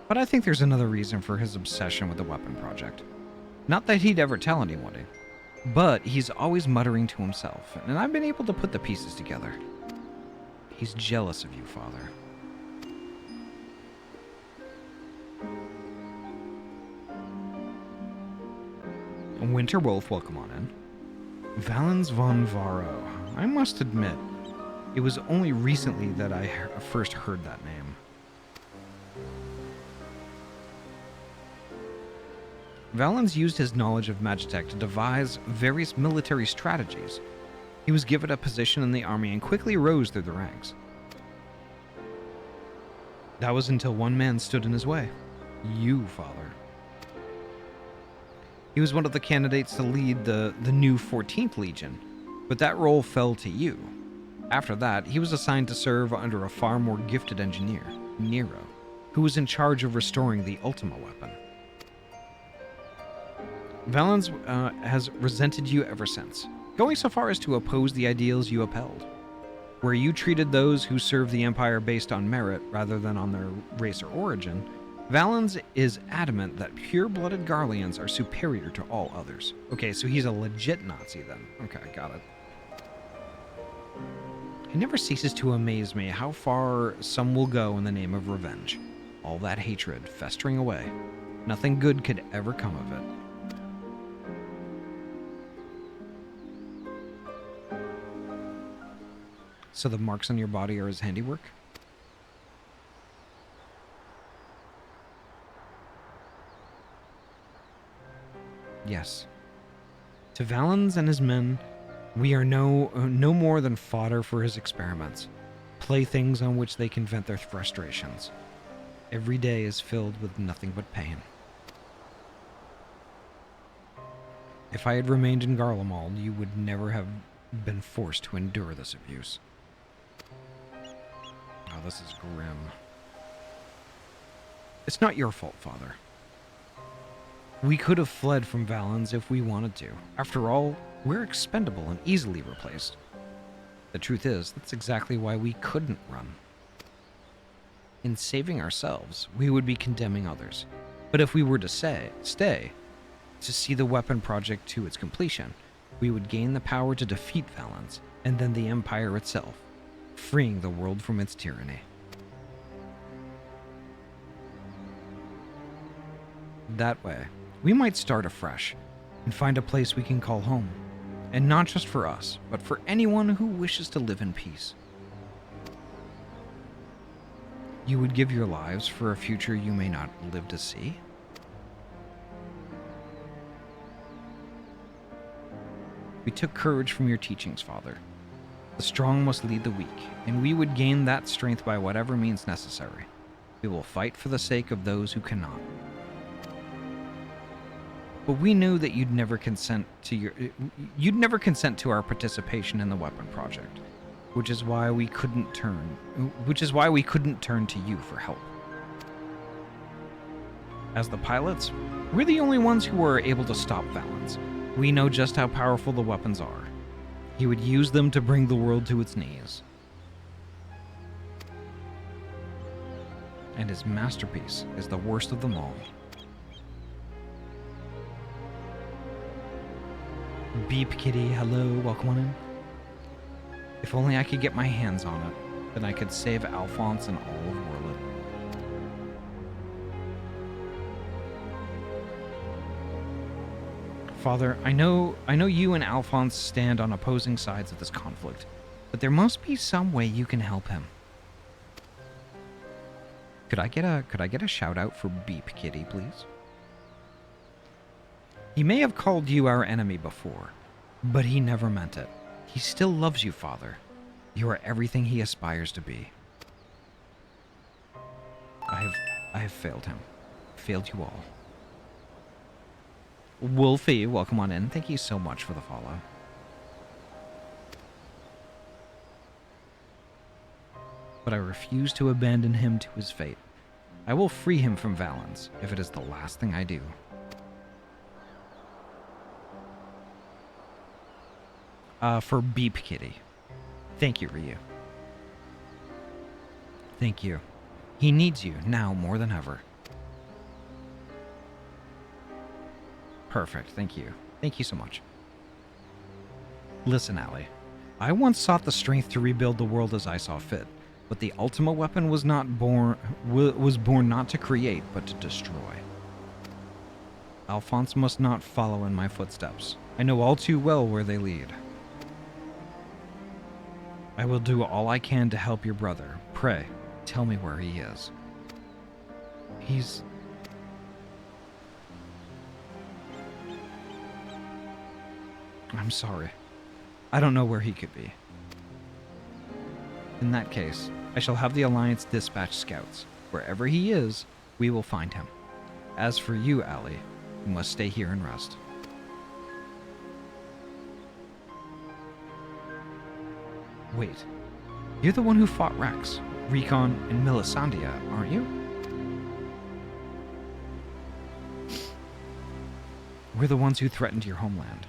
But I think there's another reason for his obsession with the weapon project. Not that he'd ever tell anybody, but he's always muttering to himself, and I've been able to put the pieces together. He's jealous of you, Father. Winterwolf, welcome on in. Valens von Varro. I must admit, it was only recently that I first heard that name. Valens used his knowledge of Magitech to devise various military strategies. He was given a position in the army and quickly rose through the ranks. That was until one man stood in his way. You, Father. He was one of the candidates to lead the new 14th Legion, but that role fell to you. After that, he was assigned to serve under a far more gifted engineer, Nero, who was in charge of restoring the Ultima weapon. Valens has resented you ever since, going so far as to oppose the ideals you upheld. Where you treated those who served the Empire based on merit rather than on their race or origin, Valens is adamant that pure-blooded Garleans are superior to all others. Okay, so he's a legit Nazi then. Okay, got it. It never ceases to amaze me how far some will go in the name of revenge. All that hatred festering away. Nothing good could ever come of it. So the marks on your body are his handiwork? Yes. To Valens and his men, we are no more than fodder for his experiments, playthings on which they can vent their frustrations. Every day is filled with nothing but pain. If I had remained in Garlemald, you would never have been forced to endure this abuse. Oh, this is grim. It's not your fault, Father. We could have fled from Valens if we wanted to. After all, we're expendable and easily replaced. The truth is, that's exactly why we couldn't run. In saving ourselves, we would be condemning others. But if we were to stay, to see the weapon project to its completion, we would gain the power to defeat Valens, and then the Empire itself, freeing the world from its tyranny. That way, we might start afresh and find a place we can call home. And not just for us, but for anyone who wishes to live in peace. You would give your lives for a future you may not live to see? We took courage from your teachings, Father. The strong must lead the weak, and we would gain that strength by whatever means necessary. We will fight for the sake of those who cannot. But we knew that you'd never consent to our participation in the weapon project, which is why we couldn't turn to you for help. As the pilots, we're the only ones who are able to stop Valens. We know just how powerful the weapons are. He would use them to bring the world to its knees. And his masterpiece is the worst of them all. Beep Kitty, hello, welcome on in. If only I could get my hands on it, then I could save Alphonse and all of Warlet. Father, I know you and Alphonse stand on opposing sides of this conflict, but there must be some way you can help him. Could I get a shout out for Beep Kitty, please? He may have called you our enemy before, but he never meant it. He still loves you, Father. You are everything he aspires to be. I have failed him. Failed you all. Wolfie, welcome on in. Thank you so much for the follow. But I refuse to abandon him to his fate. I will free him from Valens, if it is the last thing I do. For Beep Kitty. Thank you, Ryu. Thank you. He needs you now more than ever. Perfect, thank you. Thank you so much. Listen, Ahty. I once sought the strength to rebuild the world as I saw fit, but the Ultima weapon was born not to create, but to destroy. Alphonse must not follow in my footsteps. I know all too well where they lead. I will do all I can to help your brother. Pray, tell me where he is. He's... I'm sorry. I don't know where he could be. In that case, I shall have the Alliance dispatch scouts. Wherever he is, we will find him. As for you, Ahty, you must stay here and rest. Wait, you're the one who fought Rex, Recon, and Milisandia, aren't you? We're the ones who threatened your homeland.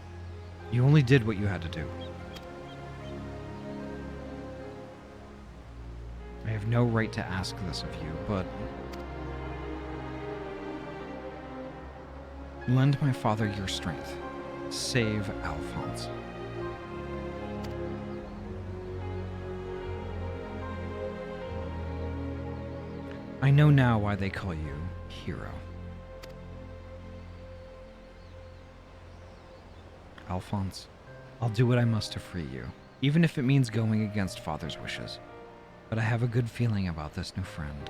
You only did what you had to do. I have no right to ask this of you, but... lend my father your strength. Save Alphonse. I know now why they call you Hero. Alphonse, I'll do what I must to free you, even if it means going against Father's wishes. But I have a good feeling about this new friend.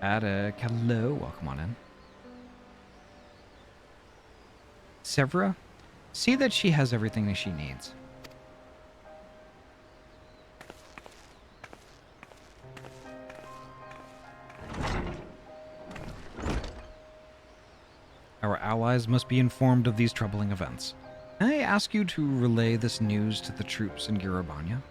Attic, hello, welcome on in. Severa, see that she has everything that she needs. Our allies must be informed of these troubling events. Can I ask you to relay this news to the troops in Girobanya?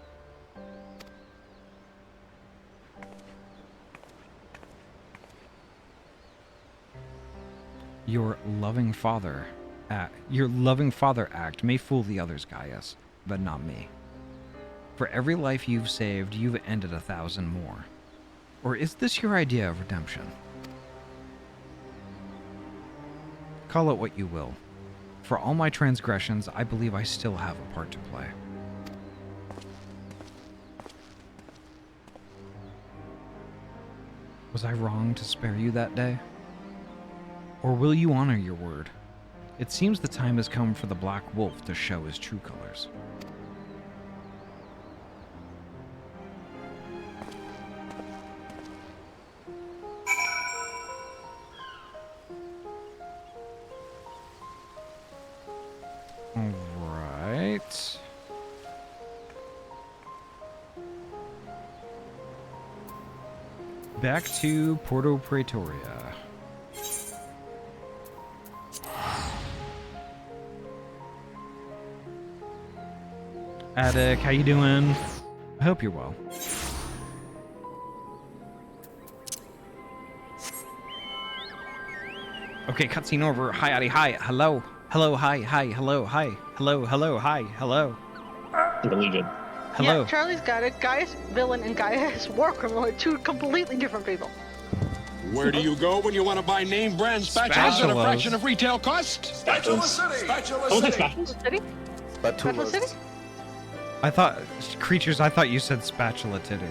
Your loving father act may fool the others, Gaius, but not me. For every life you've saved, you've ended 1,000 more. Or is this your idea of redemption? Call it what you will. For all my transgressions, I believe I still have a part to play. Was I wrong to spare you that day? Or will you honor your word? It seems the time has come for the Black Wolf to show his true colors. Alright. Back to Porto Pretoria. Attic, how you doing? I hope you're well. Okay, cutscene over. Hi, Ahty, hi, hello. Hello, hi, hello, hi. Hello, hi, hello. The Legion. Hello. Yeah, Charlie's got it. Gaius villain and Gaius war criminal are two completely different people. Where do you go when you want to buy name brand spatulas at a fraction of retail cost? Spatula City! Spatula City! Spatula City? Spatula City? I thought, creatures, I thought you said spatula titty.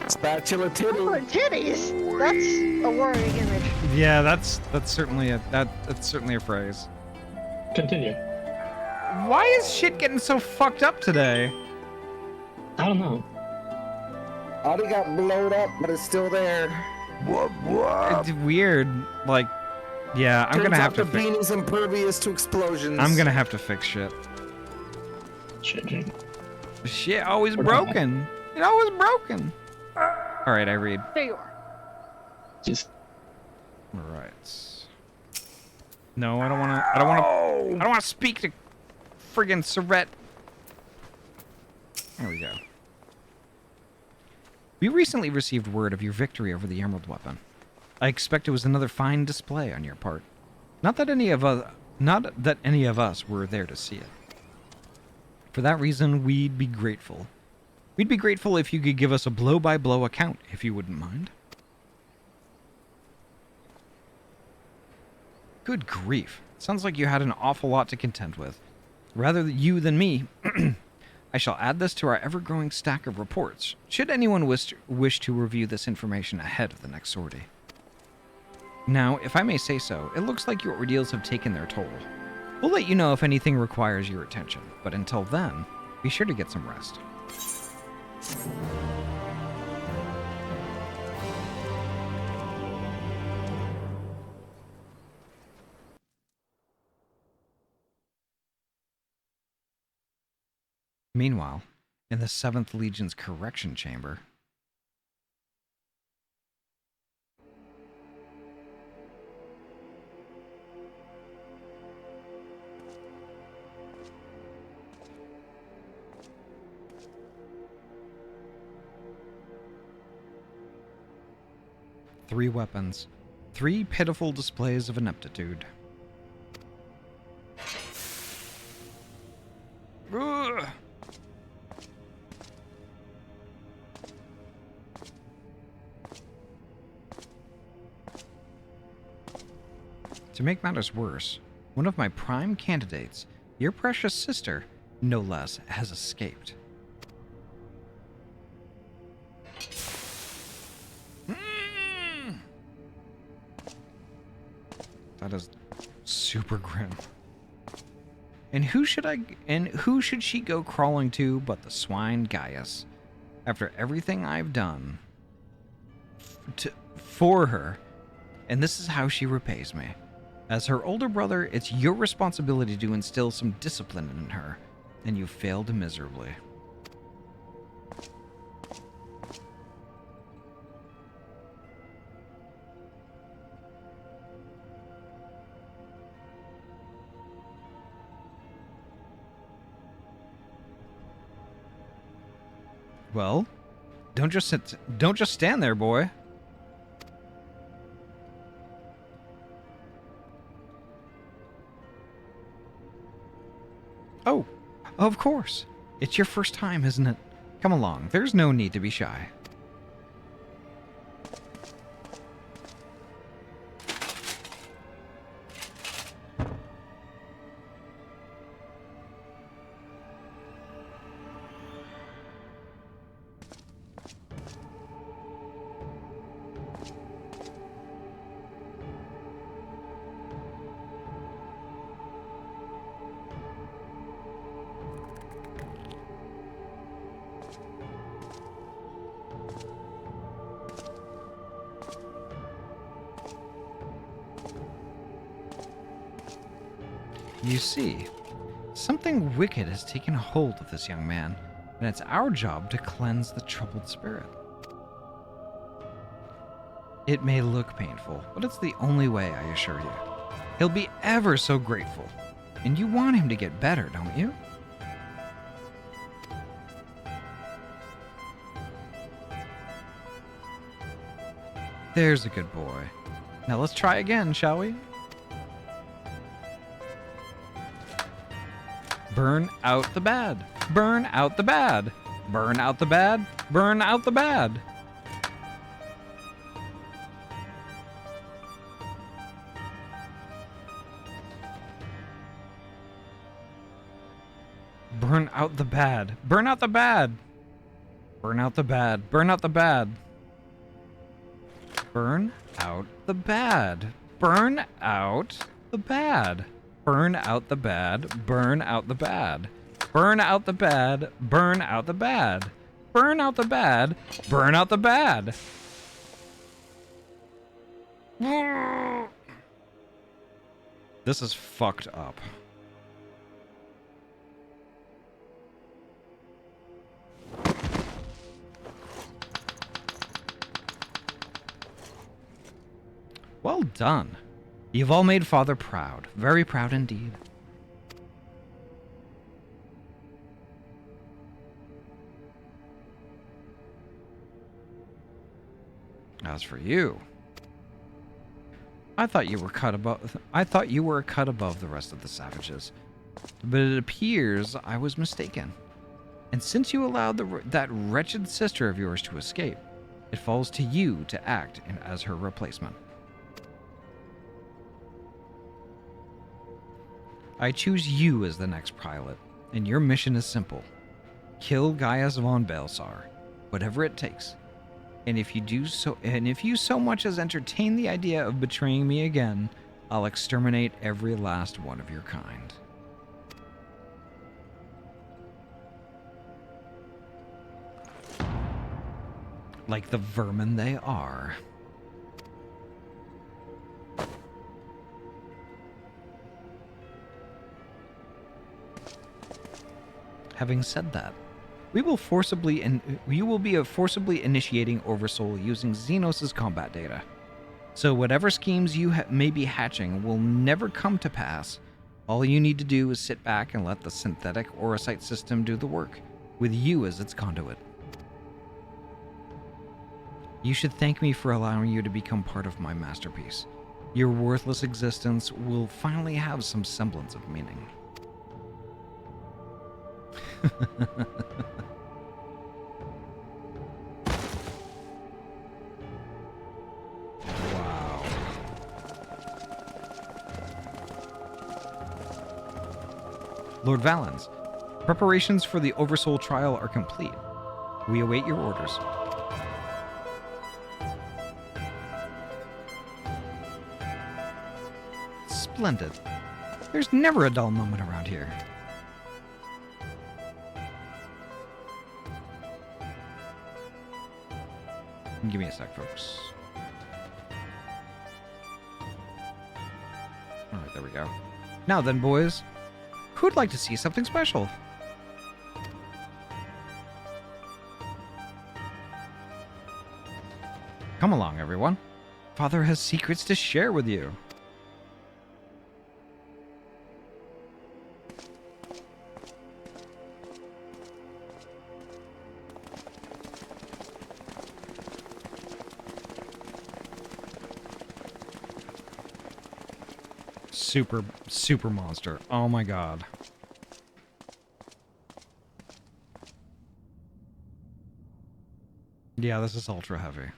Spatula titty. Spatula titties? That's a worrying image. Yeah, that's certainly that's certainly a phrase. Continue. Why is shit getting so fucked up today? I don't know. Ahty got blowed up, but it's still there. It's weird. Like, yeah, I'm gonna have to fix. Beanie's impervious to explosions. I'm gonna have to fix shit. Shit always broken. It always broken. All right, I read. There you are. Just. All right. No, I don't want to. I don't want to speak to friggin' Surrette. There we go. We recently received word of your victory over the Emerald Weapon. I expect it was another fine display on your part. Not that any of us were there to see it. For that reason, we'd be grateful. We'd be grateful if you could give us a blow-by-blow account, if you wouldn't mind. Good grief. Sounds like you had an awful lot to contend with. Rather you than me, I shall add this to our ever-growing stack of reports, should anyone wish to review this information ahead of the next sortie. Now, if I may say so, it looks like your ordeals have taken their toll. We'll let you know if anything requires your attention, but until then, be sure to get some rest. Meanwhile, in the 7th Legion's correction chamber, three weapons, three pitiful displays of ineptitude. Ugh. To make matters worse, one of my prime candidates, your precious sister, no less, has escaped. That is super grim. And who should she go crawling to but the swine Gaius? After everything I've done for her, and this is how she repays me. As her older brother, it's your responsibility to instill some discipline in her, and you failed miserably. Well, don't just stand there, boy. Oh, of course. It's your first time, isn't it? Come along. There's no need to be shy. You see, something wicked has taken hold of this young man, and it's our job to cleanse the troubled spirit. It may look painful, but it's the only way, I assure you. He'll be ever so grateful, and you want him to get better, don't you? There's a good boy. Now let's try again, shall we? Burn out the bad. Burn out the bad. Burn out the bad. Burn out the bad. Burn out the bad. Burn out the bad. Burn out the bad. Burn out the bad. Burn out the bad. Burn out the bad. Burn out the bad. Burn out the bad. Burn out the bad. Burn out the bad. Burn out the bad. Burn out the bad. This is fucked up. Well done. You've all made Father proud. Very proud indeed. As for you, I thought you were a cut above the rest of the savages. But it appears I was mistaken. And since you allowed that wretched sister of yours to escape, it falls to you to act as her replacement. I choose you as the next pilot, and your mission is simple. Kill Gaius von Balsar, whatever it takes. And if you so much as entertain the idea of betraying me again, I'll exterminate every last one of your kind. Like the vermin they are. Having said that, you will be forcibly initiating Oversoul using Xenos' combat data. So whatever schemes you may be hatching will never come to pass. All you need to do is sit back and let the synthetic Orocyte system do the work, with you as its conduit. You should thank me for allowing you to become part of my masterpiece. Your worthless existence will finally have some semblance of meaning. Wow. Lord Valens, preparations for the Oversoul trial are complete. We await your orders. Splendid. There's never a dull moment around here. Give me a sec, folks. Alright, there we go. Now then, boys. Who'd like to see something special? Come along, everyone. Father has secrets to share with you. Super monster. Oh my god. Yeah, this is ultra heavy.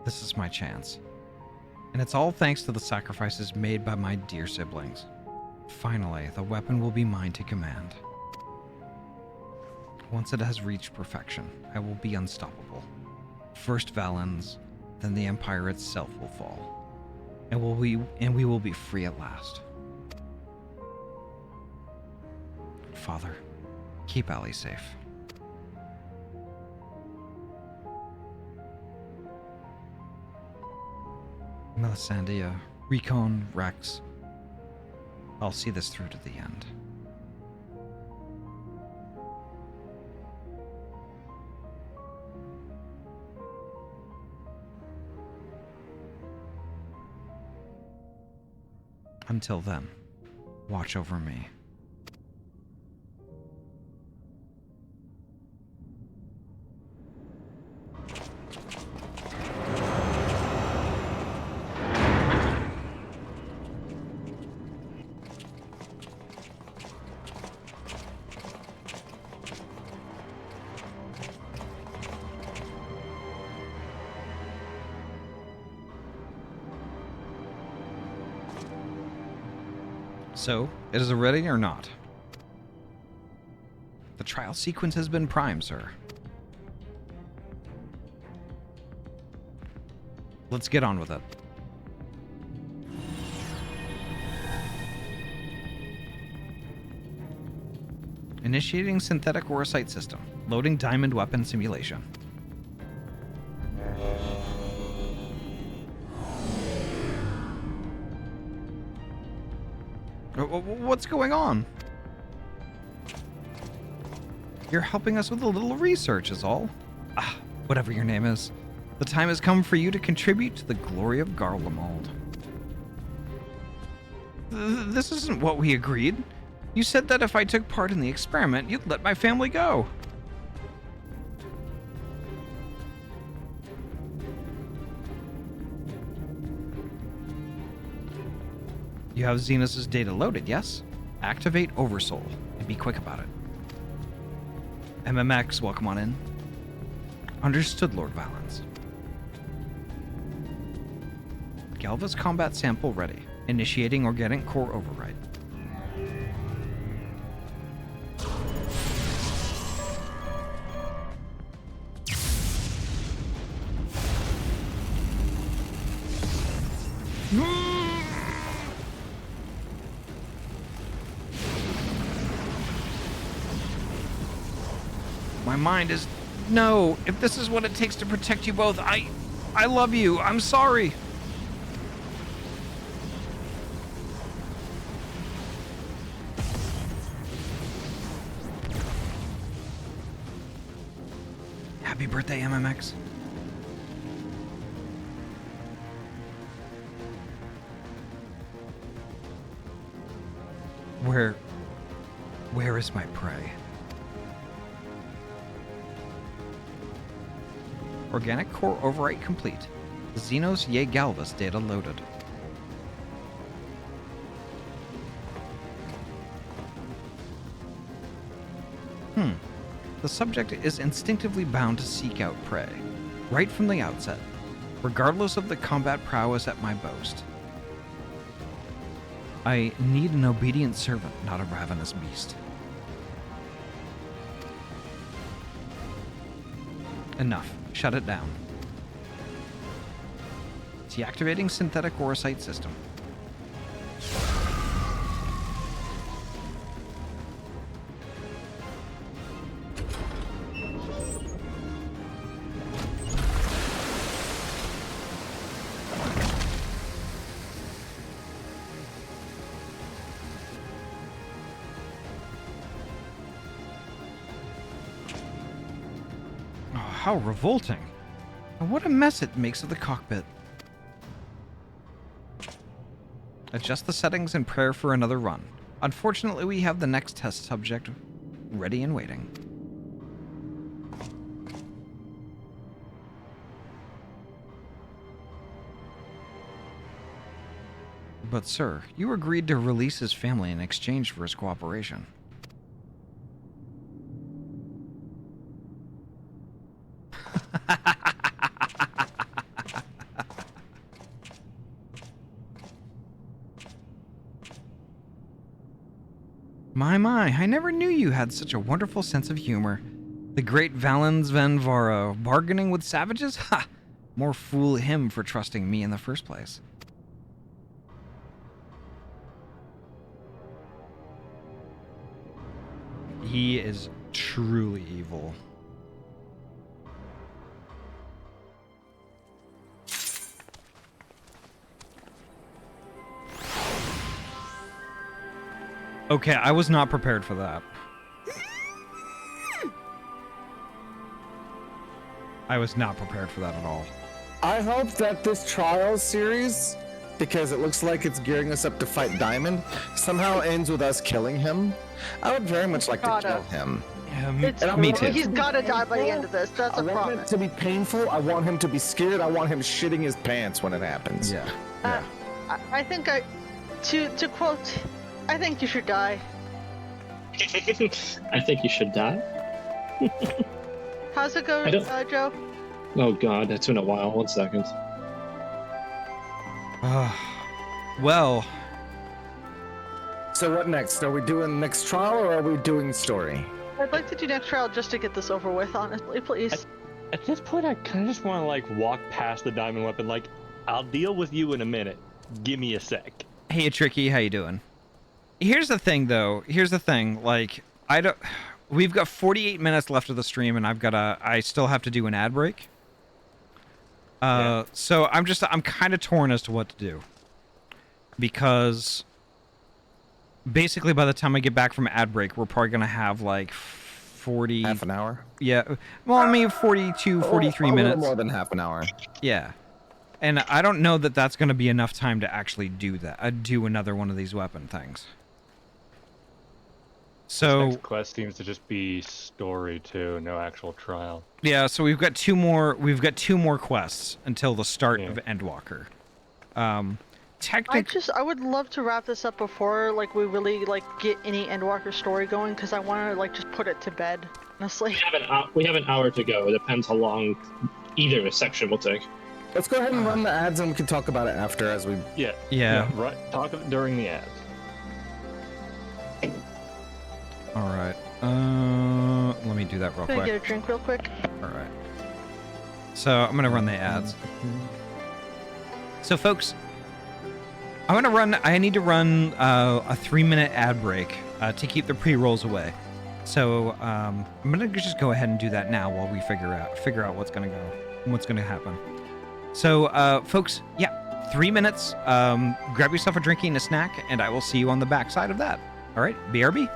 This is my chance. And it's all thanks to the sacrifices made by my dear siblings. Finally, the weapon will be mine to command. Once it has reached perfection, I will be unstoppable. First Valens, then the Empire itself will fall. And we will be free at last. Father, keep Ahty safe. Melisandre, Recon, Rex. I'll see this through to the end. Until then, watch over me. So, is it ready or not? The trial sequence has been primed, sir. Let's get on with it. Initiating synthetic Orocyte system. Loading diamond weapon simulation. What's going on? You're helping us with a little research is all. Ah, whatever your name is. The time has come for you to contribute to the glory of Garlemald. This isn't what we agreed. You said that if I took part in the experiment, you'd let my family go. You have Xenos' data loaded, yes? Activate Oversoul, and be quick about it. MMX, welcome on in. Understood, Lord Valens. Galva's combat sample ready. Initiating organic core override. My mind is... No, if this is what it takes to protect you both, I love you. I'm sorry. Happy birthday, MMX. Where is my prey? Organic core overwrite complete. Xenos Ye Galvas data loaded. The subject is instinctively bound to seek out prey, right from the outset, regardless of the combat prowess at my boast. I need an obedient servant, not a ravenous beast. Enough. Shut it down. Deactivating synthetic orocyte system. How revolting. And what a mess it makes of the cockpit. Adjust the settings and prepare for another run. Unfortunately, we have the next test subject ready and waiting. But sir, you agreed to release his family in exchange for his cooperation. My, I never knew you had such a wonderful sense of humor. The great Valens Van Vara, bargaining with savages? Ha! More fool him for trusting me in the first place. He is truly evil. Okay, I was not prepared for that. I was not prepared for that at all. I hope that this trial series, because it looks like it's gearing us up to fight Diamond, somehow ends with us killing him. I would very much like to kill him. Me too. He's gotta die by the end of this. That's a I want it promise. to be painful. I want him to be scared. I want him shitting his pants when it happens. Yeah. I think to quote, I think you should die. I think you should die. How's it going, Joe? Oh god, it's been a while. 1 second. Well. So what next? Are we doing next trial or are we doing story? I'd like to do next trial just to get this over with, honestly, please. At this point, I kind of just want to, like, walk past the diamond weapon. Like, I'll deal with you in a minute. Give me a sec. Hey, Tricky, how you doing? Here's the thing, though. Here's the thing. Like, we've got 48 minutes left of the stream, and I still have to do an ad break. So I'm kind of torn as to what to do. Because basically by the time I get back from ad break, we're probably going to have like 40... Half an hour? Yeah. Well, I mean 42, 43 minutes. More than half an hour. Yeah. And I don't know that that's going to be enough time to actually do that. Do another one of these weapon things. So This next quest seems to just be story too, no actual trial. yeah, so we've got two more. We've got 2 more quests until the start of Endwalker. I would love to wrap this up before like we really like get any Endwalker story going, because I want to like just put it to bed. Honestly. We have an hour to go. It depends how long either section will take. Let's go ahead and run the ads, and we can talk about it after as we. Yeah. Right. Talk of it during the ads. All right. Let me do that real Gonna quick. get a drink real quick. All right. So I'm gonna run the ads. So folks, I need to run a 3-minute ad break to keep the pre-rolls away. So I'm gonna just go ahead and do that now while we figure out what's gonna go and what's gonna happen. So folks, yeah, 3 minutes. Grab yourself a drink and a snack, and I will see you on the backside of that. All right, BRB.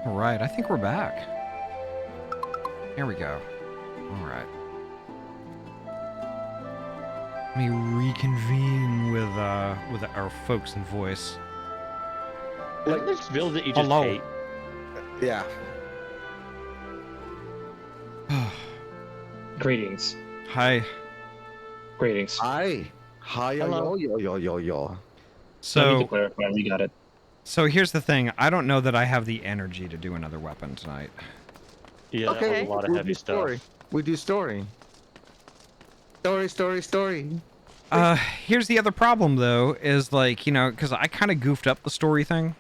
All right, I think we're back. Here we go. All right. Let me reconvene with our folks in voice. Like this village that you just Hello. ate. Yeah. Greetings. Hi. Greetings. Hi. Hi. Hello. Yo. I need to So clarify. We got it. here's the thing. I don't know that I have the energy to do another weapon tonight. Yeah, that was a lot of we heavy do stuff. story. We do story. Story. Here's the other problem though, is like, you know, because I kind of goofed up the story thing.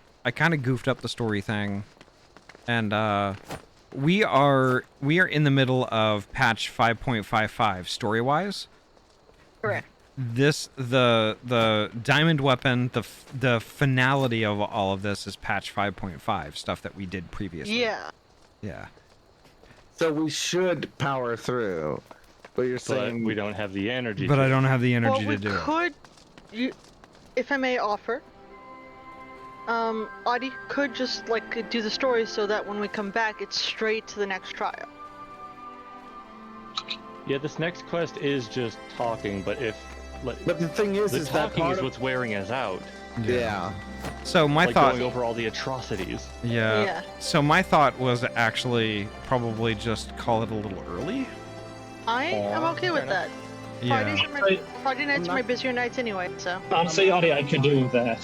And we are in the middle of patch 5.55 story-wise. Correct. The diamond weapon, the finality of all of this is patch 5.5, stuff that we did previously. Yeah. Yeah. So we should power through, but you're saying we don't have the energy. But I don't have the energy Well, to do it. could, if I may offer, Ahty could just like do the story so that when we come back, it's straight to the next trial. Yeah, this next quest is just talking, but But the thing is the that talking part is of... what's wearing us out. Yeah. So my Like thought, going over all the atrocities. yeah. So my thought was actually probably just call it a little early. I am okay with that. Yeah. Friday nights are my busier nights anyway, so. Honestly, Ahty, I could do that.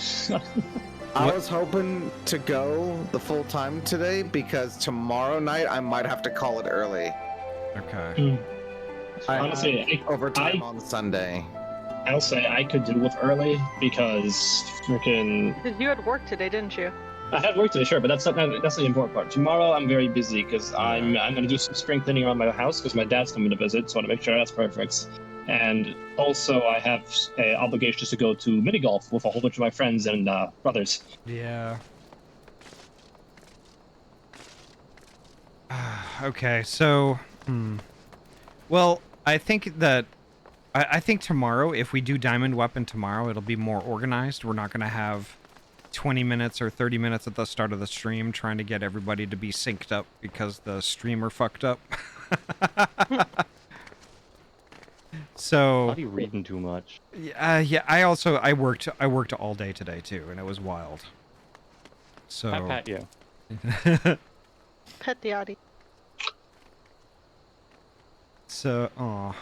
I was hoping to go the full time today because tomorrow night I might have to call it early. Okay. Honestly, overtime on Sunday. I'll say I could do with early because freaking. You had work today, didn't you? I had work today, sure, but that's the important part. Tomorrow I'm very busy because I'm gonna do some spring cleaning around my house because my dad's coming to visit, so I want to make sure that's perfect. And also I have obligations to go to mini golf with a whole bunch of my friends and brothers. Yeah. Okay, so, well, I think that I think tomorrow, if we do Diamond Weapon tomorrow, it'll be more organized. We're not going to have 20 minutes or 30 minutes at the start of the stream trying to get everybody to be synced up because the streamer fucked up. So... Are you reading too much? yeah, I worked all day today too, and it was wild. So... I pat you. Pet the Ahty. So, aw.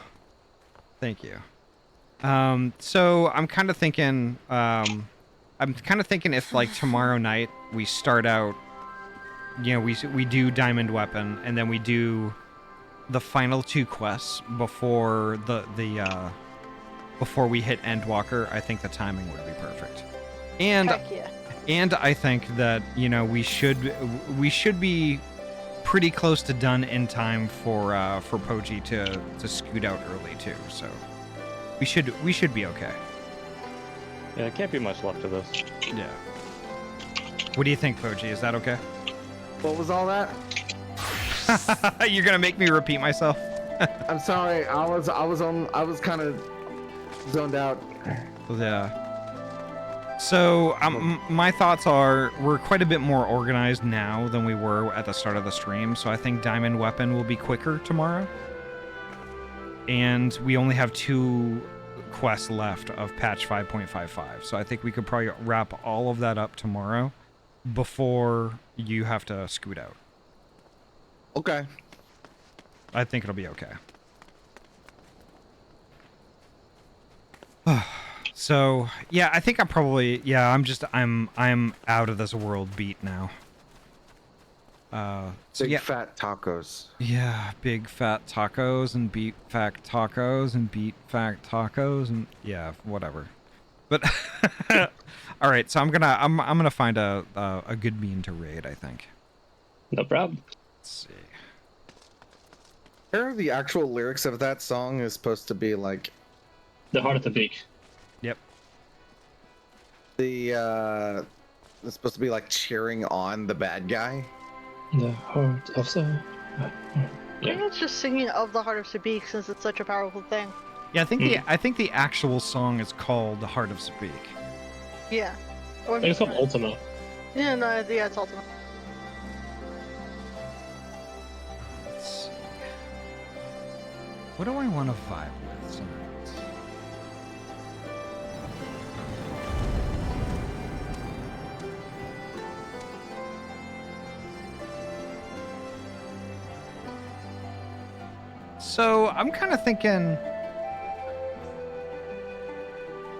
Thank you. So I'm kind of thinking, if like tomorrow night we start out, you know, we do Diamond Weapon and then we do the final 2 quests before before we hit Endwalker. I think the timing would be perfect. And Heck yeah. and I think that, you know, we should be pretty close to done in time for Poji to scoot out early too. So we should be okay. Yeah, there can't be much left of this. Yeah. What do you think, Poji? Is that okay? What was all that? You're gonna make me repeat myself. I'm sorry. I was kind of zoned out. Yeah. So my thoughts are we're quite a bit more organized now than we were at the start of the stream. So I think Diamond Weapon will be quicker tomorrow. And we only have 2 quests left of patch 5.55. So I think we could probably wrap all of that up tomorrow before you have to scoot out. Okay. I think it'll be okay. So, yeah, I think I'm probably, yeah, I'm out of this world beat now. So Big yeah. fat tacos. Yeah, big fat tacos and beat fat tacos and beat fat tacos and yeah, whatever. But all right, so I'm gonna find a good mean to raid, I think. No problem. Let's see. Here are the actual lyrics of that song is supposed to be like The heart of the beak. Yep. it's supposed to be like cheering on the bad guy. The heart of the. I think it's just singing of the heart of Sabik since it's such a powerful thing. Yeah, I think the actual song is called "The Heart of Sabik." Yeah. I think it's called Ultima. Yeah, no, yeah, it's Ultima. Let's see. What do I want to vibe with tonight? So I'm kind of thinking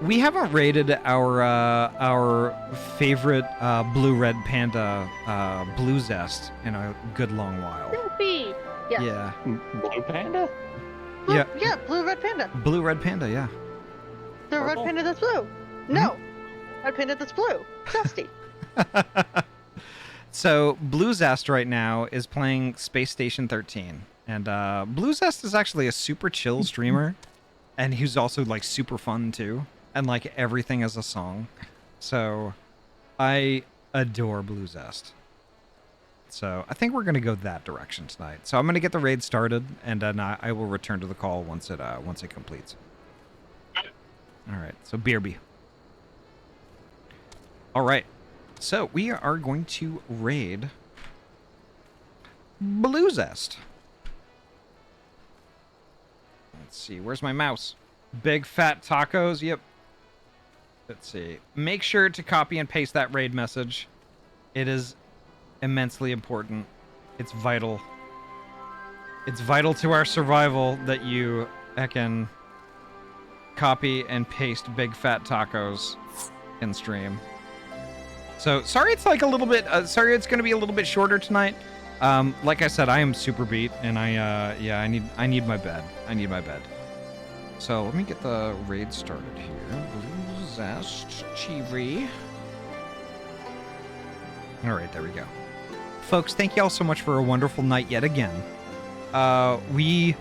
we haven't rated our favorite blue red panda blue zest in a good long while. Snoopy! Yeah. Yeah. Blue panda? Yeah. Yeah, blue red panda. Blue red panda, yeah. The red Purple? panda that's blue. No. Red panda that's blue. Dusty. So Blue Zest right now is playing Space Station 13, and Blue Zest is actually a super chill streamer, and he's also like super fun too, and like everything is a song. So I adore Blue Zest. So I think we're gonna go that direction tonight. So I'm gonna get the raid started, and then I will return to the call once it completes. All right. So BRB. All right. So we are going to raid Blue Zest. Let's see. Where's my mouse? Big fat tacos. Yep. Let's see. Make sure to copy and paste that raid message. It is immensely important. It's vital. It's vital to our survival that you heckin' copy and paste big fat tacos in stream. So sorry it's like a little bit sorry it's going to be a little bit shorter tonight. Like I said, I am super beat, and I need my bed. I need my bed. So let me get the raid started here. Blue Zest Chivi. All right, there we go. Folks, thank you all so much for a wonderful night yet again. We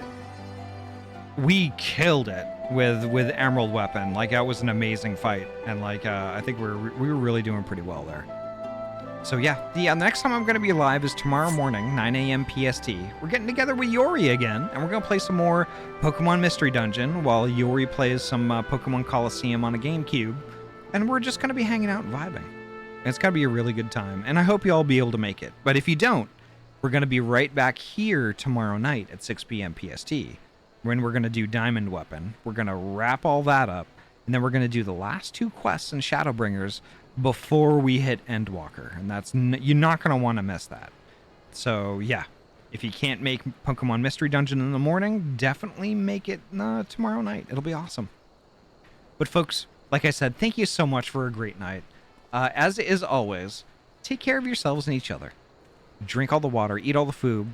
killed it with Emerald Weapon. Like, that was an amazing fight, and like I think we were really doing pretty well there. So yeah, the next time I'm going to be live is tomorrow morning, 9 a.m. PST. We're getting together with Yori again, and we're going to play some more Pokemon Mystery Dungeon while Yori plays some Pokemon Coliseum on a GameCube, and we're just going to be hanging out and vibing. It's going to be a really good time, and I hope you all be able to make it. But if you don't, we're going to be right back here tomorrow night at 6 p.m. PST, when we're going to do Diamond Weapon. We're going to wrap all that up, and then we're going to do the last 2 quests in Shadowbringers before we hit Endwalker, and that's you're not going to want to miss that. So yeah, if you can't make Pokemon Mystery Dungeon in the morning, definitely make it tomorrow night. It'll be awesome. But folks, like I said, thank you so much for a great night. As is always, take care of yourselves and each other. Drink all the water, eat all the food,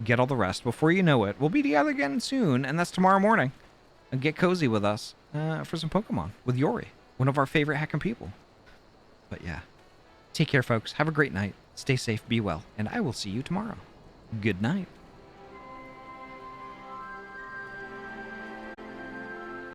get all the rest. Before you know it, we'll be together again soon, and that's tomorrow morning. And get cozy with us for some Pokemon with Yori, one of our favorite heckin' people. But yeah, take care, folks. Have a great night. Stay safe, be well, and I will see you tomorrow. Good night.